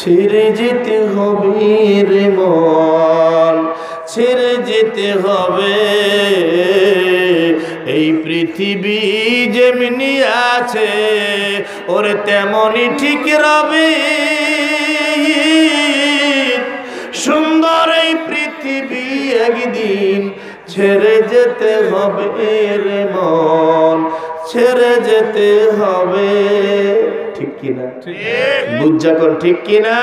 ছেড়ে যেতে হবে রে মন, ছেড়ে যেতে হবে। এই পৃথিবী যেমনি আছে ওরে তেমনি ঠিক রবে, সুন্দর এই পৃথিবী একদিন ছেড়ে যেতে হবে রে মন, ছেড়ে যেতে হবে। ঠিক কিনা? বুঝা কোন ঠিক কিনা?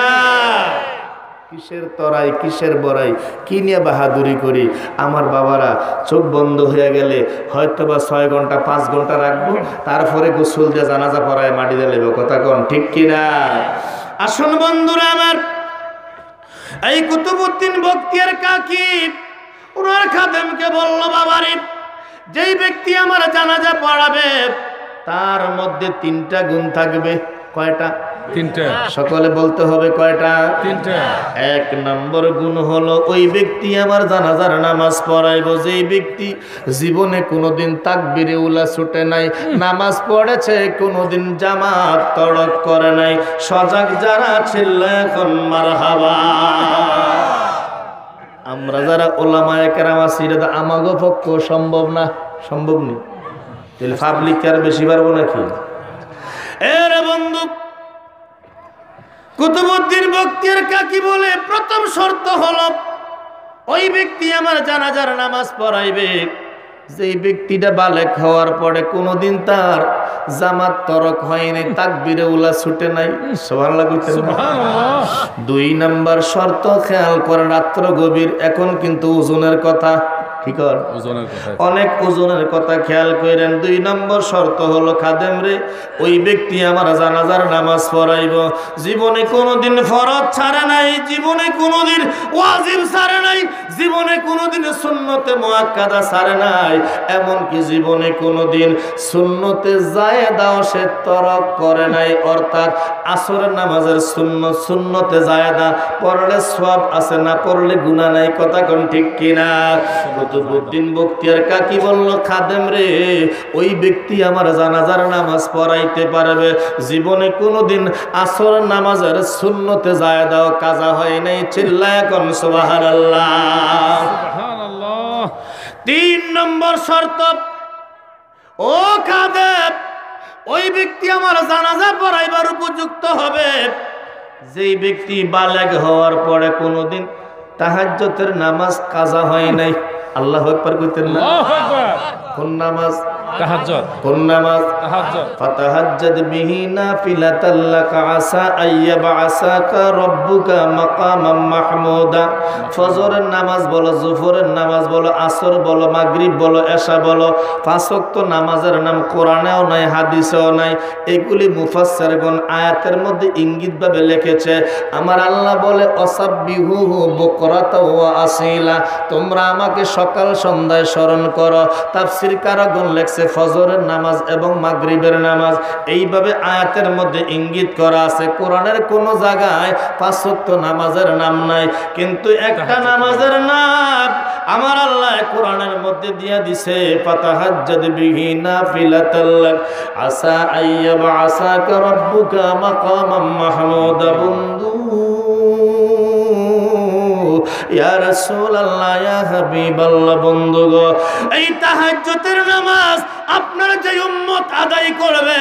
কিসের তরাই, কিসের বড়াই, কি নিয়ে বাহাদুরি করি? আমার বাবারা, চোখ বন্ধ হয়ে গেলে হয়তো বা 6 ঘন্টা 5 ঘন্টা রাখবো, তারপরে গোসল দিয়ে জানাজা পড়ায় মাটি দিয়ে লেব। কথা কোন ঠিক কিনা? আসুন বন্ধুরা আমার, এই কুতুবউদ্দিন বখতিয়ার কাকি ওনার খাদেমকে বলল, বাবারে যেই ব্যক্তি আমার জানাজা পড়াবে তার মধ্যে 3টা গুণ থাকবে। কয়টা? 3টা। সকলে বলতে হবে কয়টা? 3টা। 1 নম্বর গুণ হলো ওই ব্যক্তি আমার জানাজার নামাজ পড়াইব যেই ব্যক্তি জীবনে কোনোদিন তাকবীরে উলা ছুটে নাই, নামাজ পড়েছে কোনোদিন জামাত তড়ক করে নাই। সজাগ যারা চিল্লায় এখন মারহাবা। আমরা যারা ওলামায়ে কেরাম আছি এটা আমাগো পক্ষ সম্ভব না, সম্ভব নেই, তাহলে পাবলিক আর বেশি পারবো নাকি? এরে বন্ধু, কুতুবউদ্দিন বখতিয়ার কাকি বলে প্রথম শর্ত হলো ওই ব্যক্তি আমার জানাজার নামাজ পড়াইবে যেই ব্যক্তিটা বালেগ হওয়ার পরে কোনোদিন তার জামাত তরক হয়নি, তাকবীরে উলা ছুটে নাই। সুবহানাল্লাহ কইতেন না? 2 নম্বর শর্ত খেয়াল করে, রাত্র গভীর, এখন কিন্তু ওজনের কথা, ঠিক আছে? ওজনের কথা, অনেক ওজনের কথা খেয়াল করেন। 2 নম্বর শর্ত হলো খাদেম রে ওই ব্যক্তি আমার জানাজার নামাজ পড়াইব জীবনে কোনোদিন ফরজ ছাড়ে নাই, জীবনে কোনোদিন ওয়াজিব ছাড়ে নাই, জীবনে কোনোদিন সুন্নতে মুআক্কাদা ছাড়ে নাই, এমনকি জীবনে কোনোদিন সুন্নতে জায়েদাও সে তরক করে নাই। অর্থাৎ আসরের নামাজের সুন্নত, সুন্নতে জায়েদা পড়লে সওয়াব আছে, না পড়লে গুনাহ নাই। কথা কোন ঠিক কিনা? কুতুবউদ্দিন বখতিয়ার কাকি বলল, খাদেম রে ওই ব্যক্তি আমার জানাজার নামাজ পড়াইতে পারবে জীবনে কোনোদিন আসর নামাজের সুন্নতে জায়েদাও কাজা হয় নাই। চিল্লায় কোন সুবহানাল্লাহ। সুবহানাল্লাহ। 3 নম্বর শর্ত, ও খাদেম ওই ব্যক্তি আমার জানাজা পড়াইবার উপযুক্ত হবে যেই ব্যক্তি বালেগ হওয়ার পরে কোনোদিন তাহাজ্জুদের নামাজ কাজা হয় নাই। আল্লাহু আকবার কইতেন না? আল্লাহু আকবার। কোন নামাজ? তাহাজ্জুদ কোন নামাজ? তাহাজ্জুদ ফাতাহাজ্জাদ বিহি নাফিলাতাল লাকা আসা আইয়াবআসাকা রাব্বুকা মাকামাম মাহমুদা। ফজরের নামাজ বলো, জোহরের নামাজ বলো, আসর বলো, মাগরিব বলো, এশা বলো, পাঁচ ওয়াক্ত নামাজের নাম কোরআনেও নাই, হাদিসেও নাই। এগুলি মুফাসসিরগণ আয়াতের মধ্যে ইঙ্গিতভাবে লিখেছে। আমার আল্লাহ বলে অসাব্বিহুহু বুকরাতাও ওয়া আসিলা, তোমরা আমাকে সকাল সন্ধ্যায় স্মরণ করো। তাফসীরকারগণ লেখছে ফজরের নামাজ এবং মাগরিবের নামাজ। এইভাবে আয়াতের মধ্যে ইঙ্গিত করা আছে। কোরআনের কোন জায়গায় পাঁচ ওয়াক্ত নামাজের নাম নাই, কিন্তু একটা নামাজের নাম আমার আল্লাহ কোরআনের মধ্যে দিয়া দিছে। ফাতাহাজ্জাদ বিহি নাফিলাতাল লাক আসা আইয়াবআসাকা রাব্বুকা মাকামাম মাহমুদা। বন্ধু ইয়া রাসূলুল্লাহ, ইয়া হাবিবাল্লাহ, বন্ধু গো, এই তাহাজ্জুদের নামাজ আপনার যে উম্মত আদায় করবে,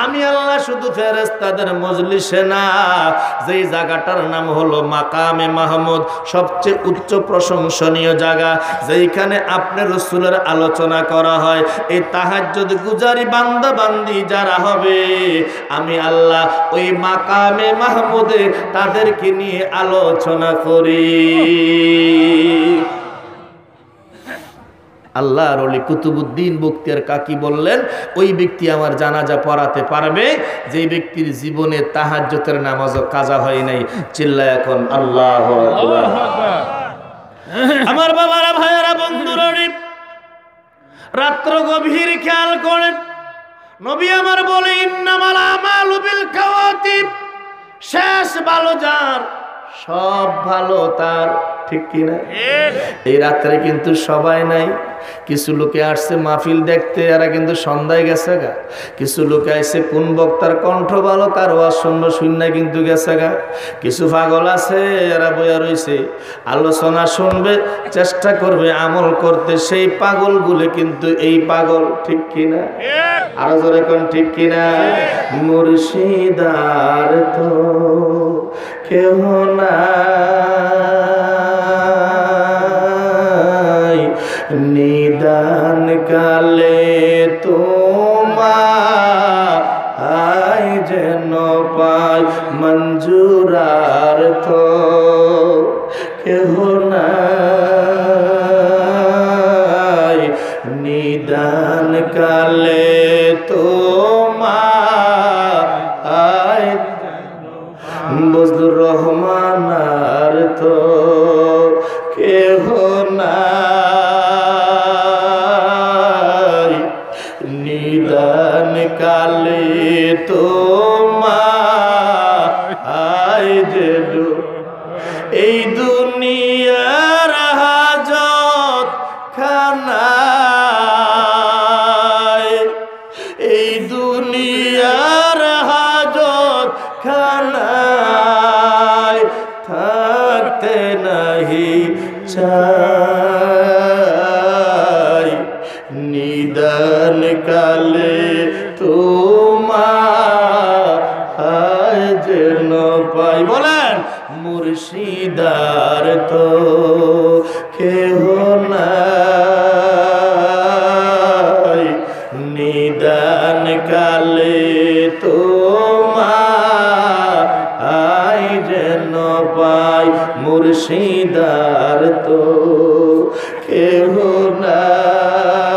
আমি আল্লাহ শুধু ফেরেশতাদের মজলিসে না, যেই জায়গাটার নাম হলো মাকামে মাহমুদ, সবচেয়ে উচ্চ প্রশংসনীয় জায়গা, যেইখানে আপনার রাসূলের আলোচনা করা হয়, এই তাহাজ্জুদ গুজারি বান্দা বান্দি যারা হবে, আমি আল্লাহ ওই মাকামে মাহমুদে তাদেরকে নিয়ে আলোচনা করি। আল্লাহর ওলি কুতুবউদ্দিন বখতিয়ার কাকি বললেন, ওই ব্যক্তি আমার জানাজা পড়াতে পারবে যেই ব্যক্তির জীবনে তাহাজ্জুদের নামাজও কাজা হয় নাই। চিল্লায় এখন আল্লাহু আকবার। আমার বাবারা, ভাইয়েরা, বন্ধুরা, রাত্র গভীর খেয়াল করেন। নবী আমার বলে ইন্নামাল আমালু বিল খাওয়াতিব, শেষ ভালো যার সব ভালো তার, ঠিক কিনা? এই রাত্রে কিন্তু সবাই নাই। কিছু লোকে আসছে মাহফিল দেখতে, এরা কিন্তু সন্ধ্যায় গেছে গা। কিছু লোকে আসছে কোন বক্তার কণ্ঠ ভালো, কার ওয়াজ শুনবো শুননা কিন্তু গেছে গা। কিছু পাগল আছে, এরা বইয়া রইছে, আলোচনা শুনবে, চেষ্টা করবে আমল করতে। সেই পাগলগুলো কিন্তু এই পাগল, ঠিক কিনা? আরো জোরে কোন ঠিক কিনা? মুর্শিদার তো কেহ নাই, নিদান কালে তোমায় যেন পাই, মঞ্জুরার তো কেহ নাই, নিদান কালে তোমায় বজলুর রহমান আর তো কেহ নাই, নিদান কালে তোমায় যেন এই দুনিয়ার হাজত খানায়, এই দুনিয়ার হাজত খানায় থাকতে নাহি চাই, নিদান কালে তোমায় যেন পাই। বলেন মুর্শিদার তো কেহ নাই, নিদান কালে তোমায় যেন পাই, মুর্শিদার তো কেহ নাই,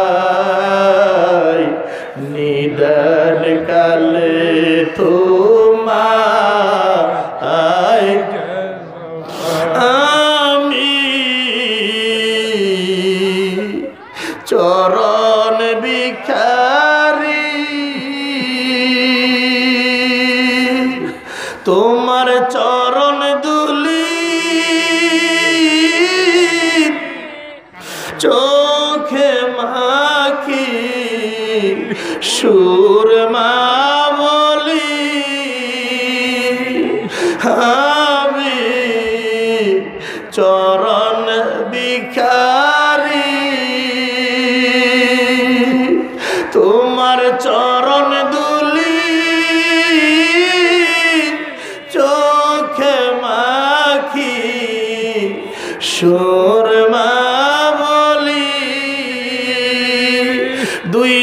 নিদান কালে তোমায়। আমি চরণ ভিখারি, তোমার চরণ দুলি চোখে মাখি সুরমা বলি, আমি চরণ ভিখারি, তোমার চরণ দুলি চোখে মাখি সুরমা বলি, দুই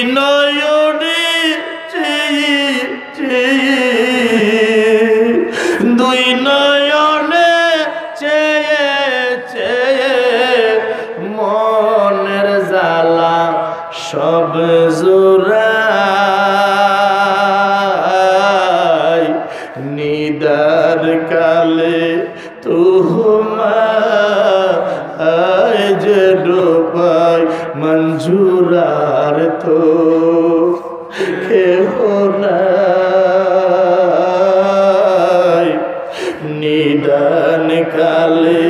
তোমায় যে ডোবাই মঞ্জুরার তো কেহ নাই নিদান কালে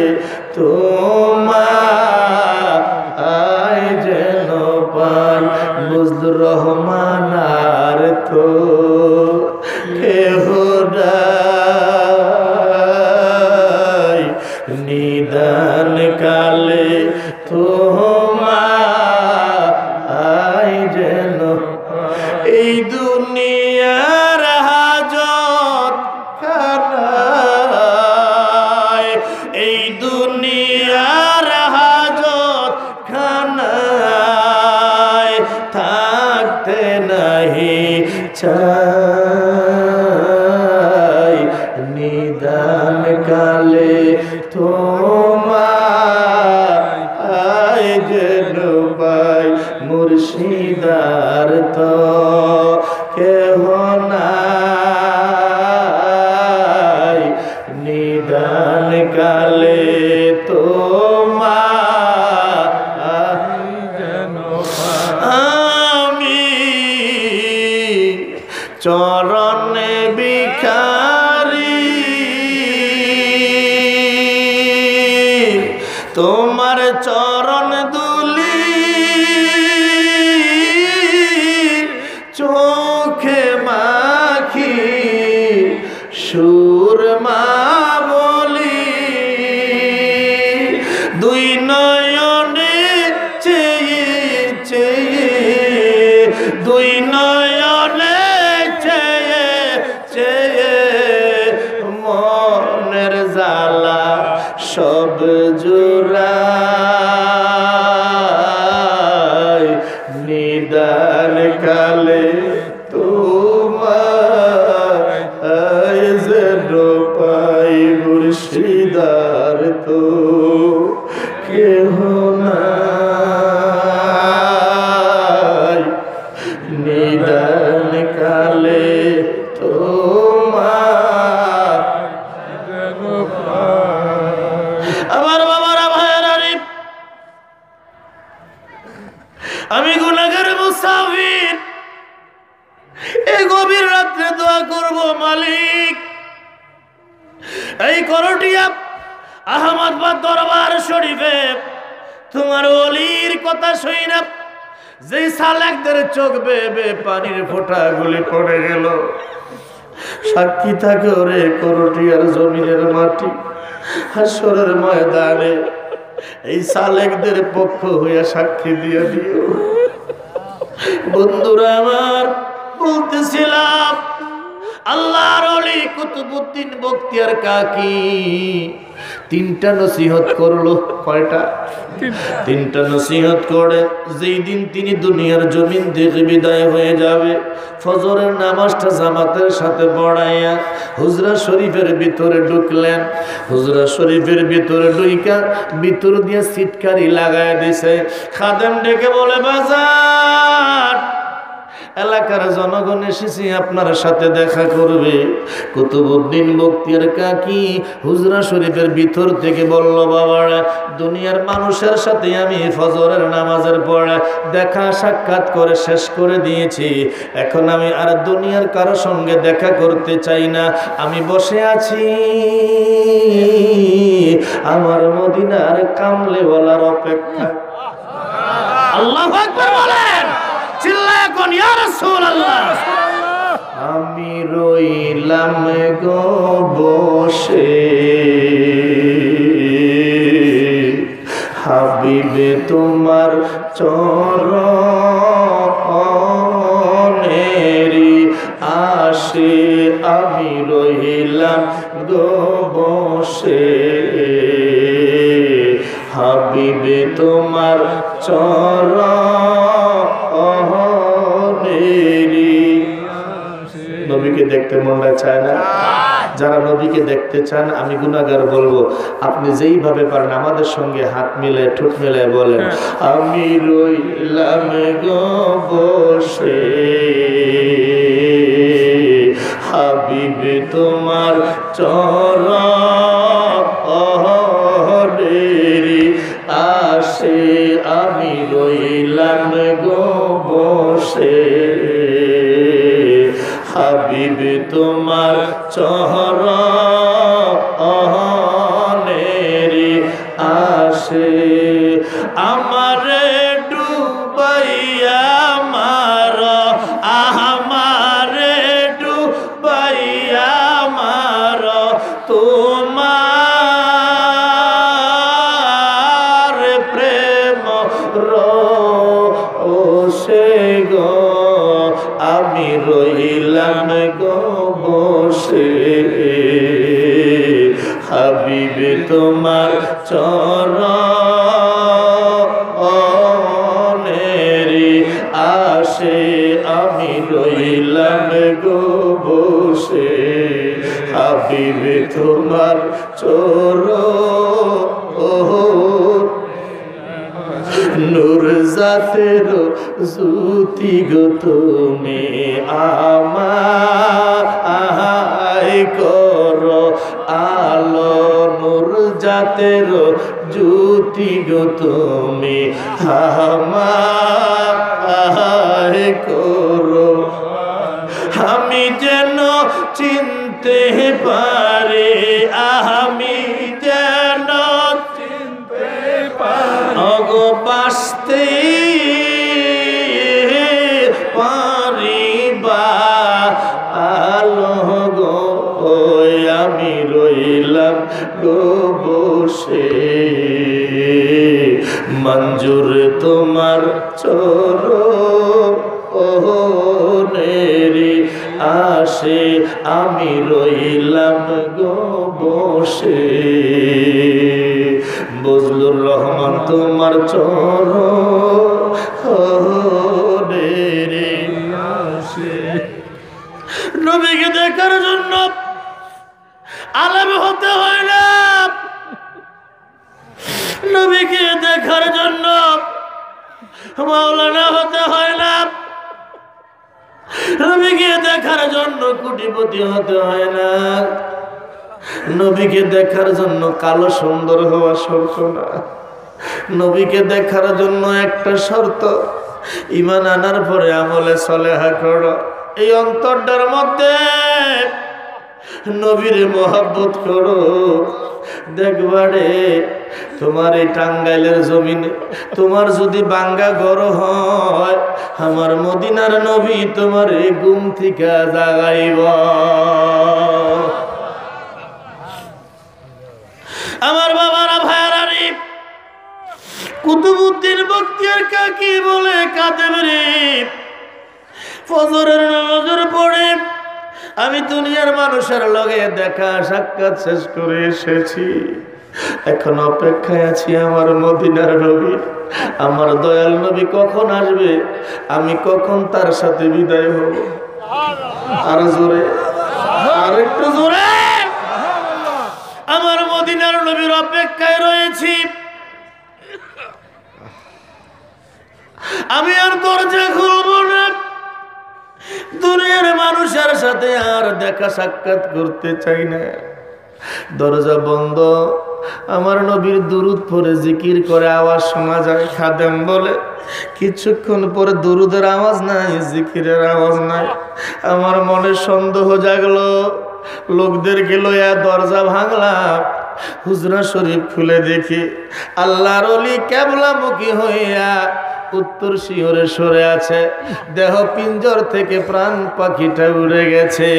তোমায় যেন পাই বুঝলুর রহমান আর তো কেহ নাই নিদান কালে তোমায় যেন এই দুনিয়ার হাজত খানায় এই দুনিয়ার হাজত খানায় থাকতে নাহি চাই নিদান কালে তোমায় যেন পাই মুর্শিদার তো কেহ নাই নিদান কালে আমি চরণে ভিখারি তোমার চরণ দুলি চোখে মাখি সুরমা বলি দুই নয়নে চেয়ে চেয়ে দুই নয়নে চেয়ে চেয়ে মনের জ্বালা সব জোড়ায় নিদান কালে তোমায় যেন পাই মুর্শিদার তো কেহ নাই নিদান কালে আমার বাবারা ভাইয়েরা রে, আমি গুনাহগার মুসাফির এই গভীর রাত্রে দোয়া করব মালিক এই করটিয়া আহমদাবাদ দরবার শরীফে তোমার ওলির কথা শুই না যেই সালেকদের চোখ বেয়ে পানির ফোঁটাগুলি পড়ে গেল সাক্ষী থাকে ওরে করটিয়ার জমিনের মাটি হাসরের ময়দানে এই সালেকদের পক্ষ হইয়া সাক্ষী দিয়ে দিও বন্ধুরা আমার বলতেছিলাম আল্লাহর ওলি কুতুবউদ্দিন বখতিয়ার কাকি তিনটা নসিহত করলো কয়টা তিনটা নসিহত করে যেই দিন তিনি দুনিয়ার জমিন থেকে বিদায় হয়ে যাবে ফজরের নামাজটা জামাতের সাথে পড়াইয়া হুজরা শরীফের ভিতরে ঢুকলেন হুজরা শরীফের ভিতরে ঢুইকা ভিতর দিয়ে সিটকারি লাগায় দিছে খাদেম ডেকে বলে বাজার এলাকার জনগণ এসেছি আপনার সাথে দেখা করবে কুতুবউদ্দিন বখতিয়ার কাকি হুজরা শরীফের ভিতর থেকে বলল বাবারা দুনিয়ার মানুষের সাথে আমি ফজরের নামাজের পরে দেখা সাক্ষাৎ করে শেষ করে দিয়েছি এখন আমি আর দুনিয়ার কারো সঙ্গে দেখা করতে চাই না আমি বসে আছি আমার মদিনার কামলেওয়ালার অপেক্ষা আল্লাহু আকবার বলেন চিল্লায় কোন ইয়া রাসূলুল্লাহ আমি রইলাম গো বসে হাবিবে তোমার চরণেরি আসে আমি রইলাম গো বসে হাবিবে তোমার চরণেরি নবীকে দেখতে মনটা চায় না যারা নবীকে দেখতে চান আমি গুনাহগার বলবো আপনি যেইভাবে পারেন আমাদের সঙ্গে হাত মিলে ঠোঁট মিলে বলেন আমি রইলাম গো বসে হাবিবে তোমার চরণ হাবিবে তোমার চরণেরি আসে আমি রইলাম গো বসে হাবিবে তোমার চরণ নূর জাতের জ্যোতি গো তুমি আমায় করো আলো নূর জাতের জ্যোতি গো তুমি আমায় করো আমি যেন চিনতে পারি আমি যেন অগো বাসতে পারিবা আলো গো আমি রইলাম গো বসে মঞ্জুর তোমার চরণেরি আসে আমি রইলাম গো বসে বজলুর রহমান তোমার চরণেরি আসে নবীকে দেখার জন্য আলেম হতে হয় না নবীকে দেখার জন্য মাওলানা হতে হয় না নবীকে দেখার জন্য কোটিপতি হতে হয় না নবীকে দেখার জন্য কালো সুন্দর হওয়া শর্ত না নবীকে দেখার জন্য একটা শর্ত ঈমান আনার পরে আমলে সলেহা করো এই অন্তরটার মধ্যে নবীরে মহব্বত করো দেখবারে তোমার এই টাঙ্গাইলের জমিনে তোমার যদি বাঙ্গা ঘর হয় আমার মদিনার নবী তোমার এই ঘুম থেকে জাগাইব আমার বাবারা ভাইয়ারা রে কুতুবউদ্দিন বখতিয়ার কাকি বলে কাদেম রে ফজরের নামাজের পড়ে আমি দুনিয়ার মানুষের লগে দেখা সাক্ষাৎ শেষ করে এসেছি এখন অপেক্ষায় আছি আমার মদিনার নবী আমার দয়াল নবী কখন আসবে আমি কখন তার সাথে বিদায় হব আর জোরে আর একটু জোরে আমার মদিনার নবীর অপেক্ষায় রয়েছি আমি আর দরজা খুলব না দুনিয়ার মানুষের সাথে আর দেখা সাক্ষাৎ করতে চাই না দরজা বন্ধ আমার নবীর দুরুদ পড়ে জিকির করে আওয়াজ শোনা যায় খাদেম বলে কিছুক্ষণ পরে দুরুদের আওয়াজ নাই জিকিরের আওয়াজ নাই আমার মনে সন্দেহ জাগলো লোকদেরকে লইয়া দরজা ভাঙলাম হুজরা শরীফ খুলে দেখি আল্লাহর ওলি কেবলামুখী হইয়া উত্তর শিহরে সরে আছে দেহ পিঞ্জর থেকে প্রাণ পাখিটা উড়ে গেছে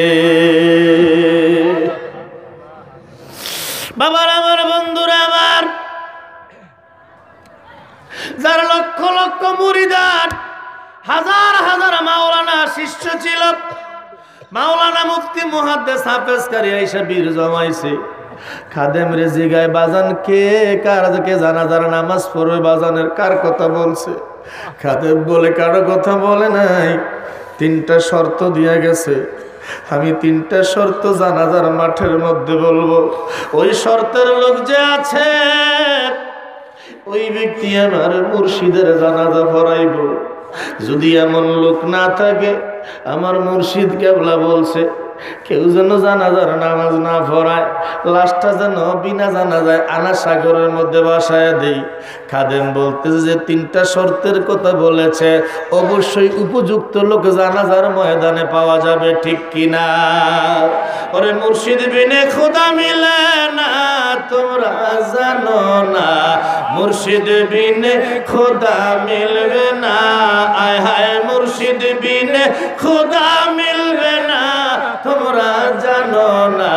বাবার আমার বন্ধুরা আমার যার লক্ষ লক্ষ মুরিদান হাজার হাজার মাওলানা শিষ্য ছিল মাওলানা মুফতি মুহাদ্দিস হাফেজ কারি আয়েশা বীর জমাইছে খাদেম রে জিগায় বাজান কে কার কে জানাজার নামাজ পড়বে বাজানের কার কথা বলছে খাদেম বলে কারো কথা বলে নাই তিনটা শর্ত দিয়া গেছে আমি তিনটা শর্ত জানাজার মাঠের মধ্যে বলবো ওই শর্তের লোক যে আছে ওই ব্যক্তি আমার মুর্শিদের জানাজা পড়াইব যদি এমন লোক না থাকে আমার মুর্শিদ কেবলা বলছে কেউ যেন জানাজার নামাজ না পড়ায় লাশটা যেন বিনা জানাজায় আনা সাগরের মধ্যে বাসায় দেই খাদেম বলতেছে যে তিনটা শর্তের কথা বলেছে অবশ্যই উপযুক্ত লোক জানাজার ময়দানে পাওয়া যাবে ঠিক কিনা ওরে মুর্শিদ বিনে খোদা মিলে না তোমরা জানো না মুর্শিদ বিনে খোদা মিলবে না আয় হায় মুর্শিদ বিনে খোদা মিলবে না তোমরা জানো না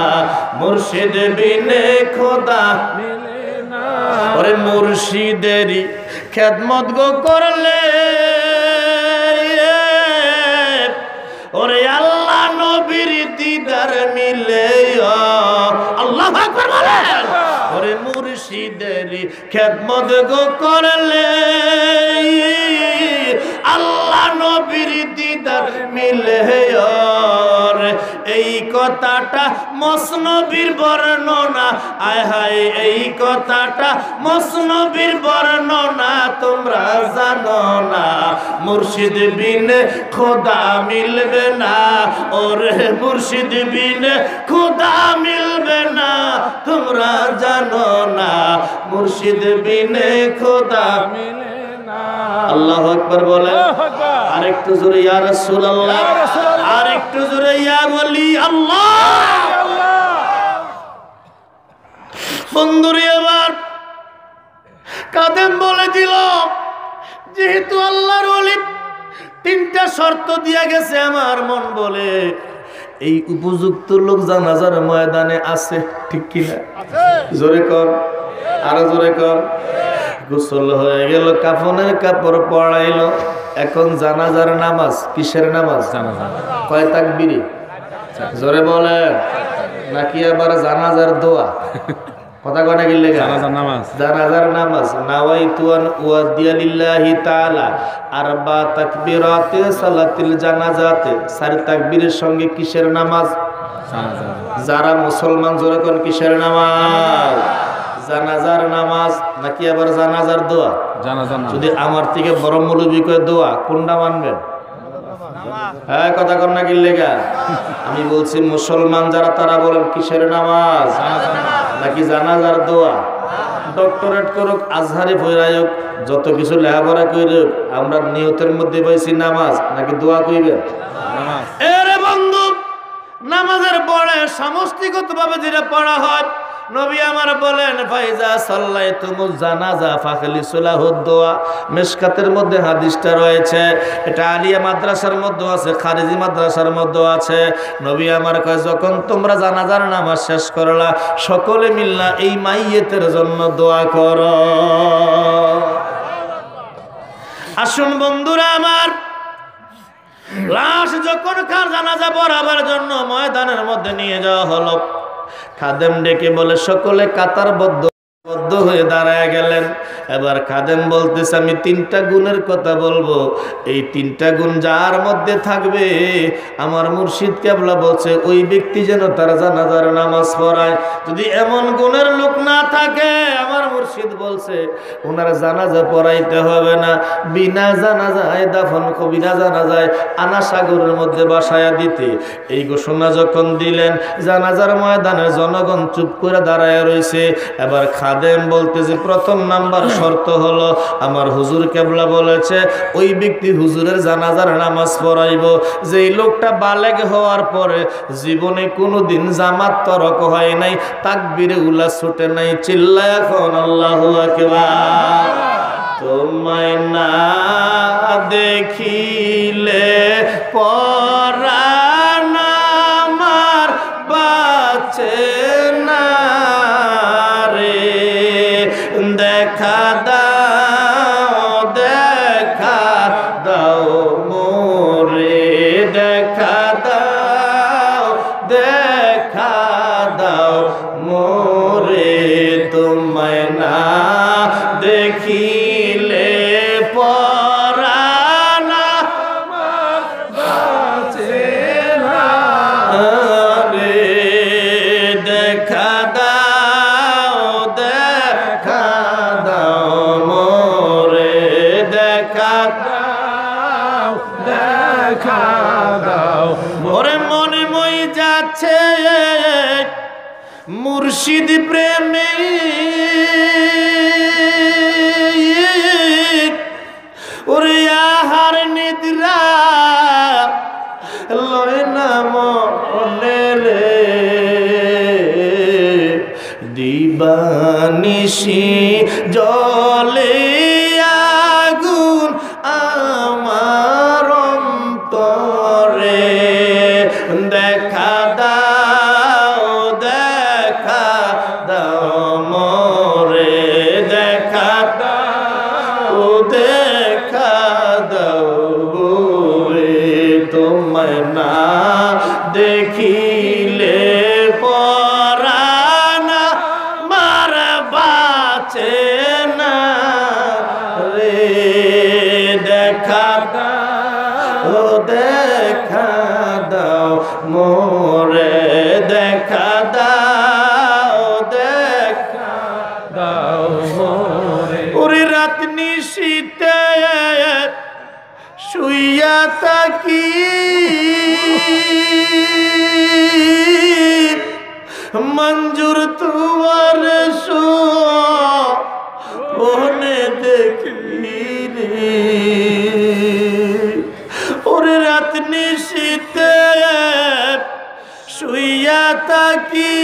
মুর্শিদ বিনে খোদা মিলে না ওরে মুর্শিদেরই খেদমত গো করলে ওরে আল্লাহ নবীর দিদার মিলে আল্লাহু আকবার বলেন মুর্শিদের খেদমত গো করলে আল্লাহ নবীর দিদার মিলে এই কথাটা মসনবীর বর্ণনা আয় হায় এই কথাটা মসনবীর বর্ণনা তোমরা জানো না মুর্শিদ বিনে খোদা মিলবে না ওরে মুর্শিদ বিনে খোদা মিলবে না তোমরা জানো না মুর্শিদ বিনে খোদা মিলে না আল্লাহু আকবার বলেন আরেকটু জোরে ইয়া রাসূলুল্লাহ আরেকটু জোরে ইয়া ওলি আল্লাহ বন্ধুরে আবার কাদেম বলে দিল যেহেতু আল্লাহর ওলি তিনটা শর্ত দিয়া গেছে আমার মন বলে এই উপযুক্ত লোক জানাজার ময়দানে আছে ঠিক কি না জোরে কর আরো জোরে কর গোসল হয়ে গেল কাফনের কাপড় পরাইলো এখন জানাজার নামাজ কিসের নামাজ জানাজা কয় তাকবীরে জোরে বলেন নাকি আবার জানাজার দোয়া কথা কয় গিলে জানাজার নামাজ জানাজার নামাজ নাওয়াইতু আন উয়াদিয়া লিল্লাহি তাআলা আরবা তাকবীরাতে সালাতিল জানাজাতে চার তাকবীরের সঙ্গে কিসের নামাজ জানাজা যারা মুসলমান জোরে কোন কিসের নামাজ জানাজার নামাজ নাকি আবার জানাজার দোয়া জানাজার নামাজ যদি আমার থেকে বড় মৌলবি কয় দোয়া কোনটা মানবেন হ্যাঁ কথা কর না কি লেগা আমি বলছি মুসলমান যারা তারা বলেন কিসের নামাজ নাকি জানাজার দোয়া ডক্টরেট করুক আজহারি ফয়রায়ক যত কিছু লেখাপড়া কইরুক আমরা নিয়তের মধ্যে পাইছি নামাজ নাকি দোয়া কইবে নামাজ এরে বন্ধু নামাজের পরে সমষ্টিগতভাবে যেটা পড়া হয় নবী আমার বলেন ফাইজা সাল্লাইতুমুজ জানাজা ফাখলিসুলাহুদ দোয়া মিশকাতের মধ্যে হাদিসটা রয়েছে এটা আলিয়া মাদ্রাসার মধ্যে আছে খারিজি মাদ্রাসার মধ্যে আছে নবী আমার কয় যখন তোমরা জানাজার নামাজ শেষ করলা সকলে মিল্লা এই মাইয়েতের জন্য দোয়া করো আসুন বন্ধুরা আমার লাশ যখন কার জানাজা পড়াবার জন্য ময়দানের মধ্যে নিয়ে যাওয়া হলো খাদেম ডেকে বলে সকলে কাতারবদ্ধ হয়ে দাঁড়ায় গেলেন এবার খাদেম বলতেছে আমি তিনটা গুণের কথা বলবো এই তিনটা গুণ যার মধ্যে থাকবে আমার মুর্শিদ কেবলা বলছে ওই ব্যক্তি যেন তার জানাজার নামাজ পড়ায় যদি এমন গুণের লোক না থাকে আমার মুর্শিদ বলছে ওনার জানাজা পড়াইতে হবে না বিনা জানাজায় দাফন বিনা জানাজায় আনা সাগরের মধ্যে বাসায়া দিতে এই ঘোষণা যখন দিলেন জানাজার ময়দানে জনগণ চুপ করে দাঁড়ায় রয়েছে এবার খাদেম বলতেছে প্রথম নাম্বার শর্ত হলো আমার হুজুর কেবলা বলেছে ওই ব্যক্তি হুজুরের জানাজার নামাজ পড়াইব যেই লোকটা বালেগ হওয়ার পরে জীবনে কোনোদিন জামাত তরক হয় নাই তাকবীরে উলা ছুটে নাই চিল্লায় এখন আল্লাহু আকবার তোমায় না দেখিলে পরাণ আমার বাঁচে না দেখা দাও মোরে দেখা দাও মোরে তোমায় না দেখিলে পরাণ আমার বাঁচে না রে দেখা ওরে মনে মই যাচ্ছে মুর্শিদ প্রেমে ওরে আহার নিদ্রা লয় না মনে রে দিবানিশি জলে আগুন আমার অন্তরে দেখা দাও মোরে দেখা দাও রে তোমায় না দেখিলে পরাণ মার বাঁচে না রে দেখা দাও দেখা দাও মোরে দেখা দাও দেখা দাও মোরে ওরে রাত নিশীতে শুইয়া থাকি মঞ্জুর তোমার সোনে দেখি রে ওরে রাত নিশীতে শুইয়া থাকি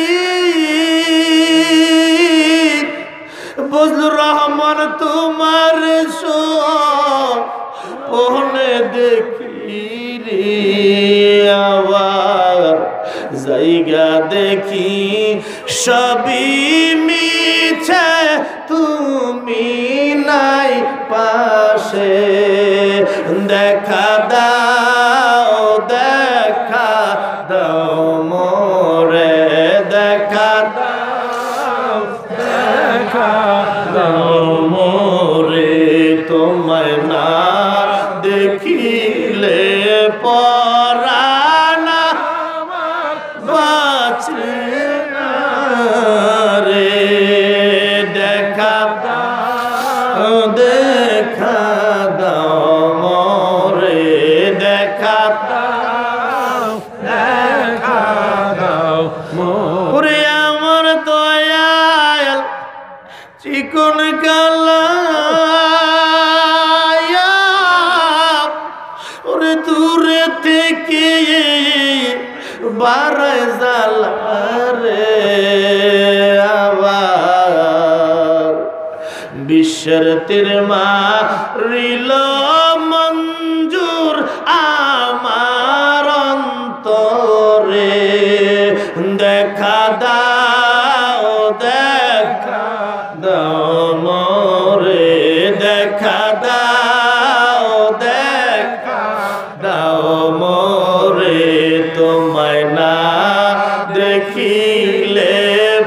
বজলুর রহমান তোমার সোনে দেখি রে আবার জায়গা দেখি সবই মিছে তুমি নাই পাশে দেখা দাও দেখা দাও মোরে দেখা দাও দেখা দাও মোরে তোমায় না দেখিলে পরানা বাঁচে না রে দেখা দাও দেখা দাও মোরে দেখা দাও দেখা দাও মোরে আমার দয়াল চিকন কালা ওরে দূরে থেকে বারায় জালা রে আবার বিশ্বের তীর মারিল মঞ্জুর আমার অন্তরে দেখা দাও দেখা দাও মোরে দেখা দাও দেখা দাও মোরে তোমায় না দেখিলে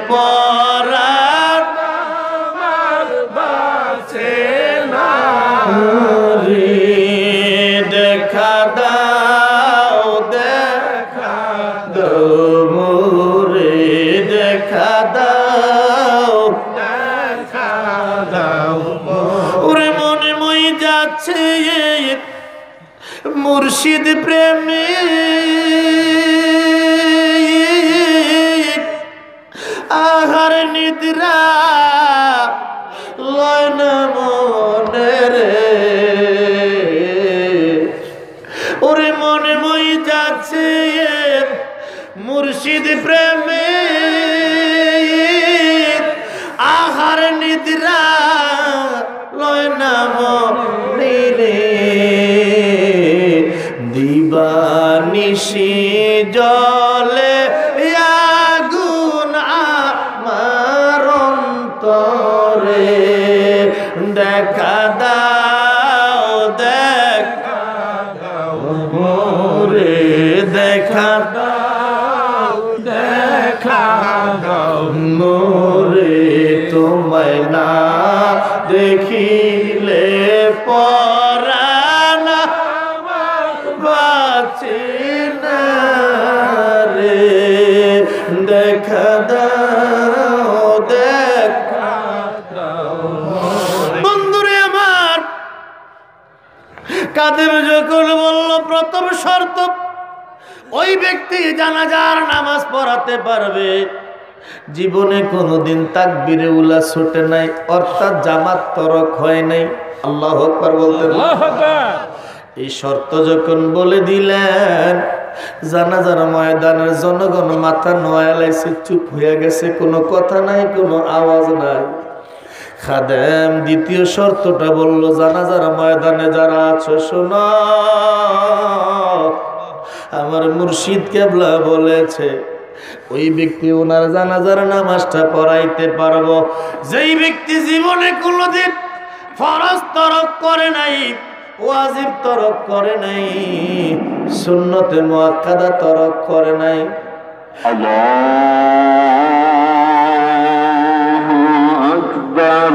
পরাণ আমার বাঁচে না রে দেখা দাও দেখা দাও মোরে দেখা দাও দেখা দাও ওরে মনে মই যাচ্ছে মুর্শিদ প্রেমে আহার নিদ্রা লয় না মনে রে ওরে মনে মই যাচ্ছে মুর্শিদ প্রেমে আহার নিদ্রা লয় না মনে রে দিবানিশি জলে আগুন আমার অন্তরে দেখা দাও দেখা দাও মোরে দেখা দাও দেখা দাও মোরে তোমায় না দেখিলে পরানা বাঁচে না রে দেখা দাও দেখা দাও বন্ধুরে আমার কাদের যখন বলল প্রথম শর্ত ওই ব্যক্তি জানাজার নামাজ পড়াতে পারবে জীবনে কোনোদিন তাকবীরে উলা ছোটে নাই অর্থাৎ জামাত তরক হয় নাই আল্লাহু আকবার বলতে এই শর্ত যখন বলে দিলেন জানাজার ময়দানের জনগণ মাথা নোয়ালাইছে চুপ হয়ে গেছে কোনো কথা নাই কোনো আওয়াজ নাই খাদেম দ্বিতীয় শর্তটা বলল জানাজার ময়দানে যারা আছো শোনো আমার মুর্শিদ কেবলা বলেছে ওই ব্যক্তি ওনার জানাজার নামাজটা পড়াইতে পারবো যেই ব্যক্তি জীবনে কোনোদিন ফরজ তরক করে নাই ওয়াজিব তরক করে নাই সুন্নতে মুআক্কাদা তরক করে নাই আল্লাহু আকবার দান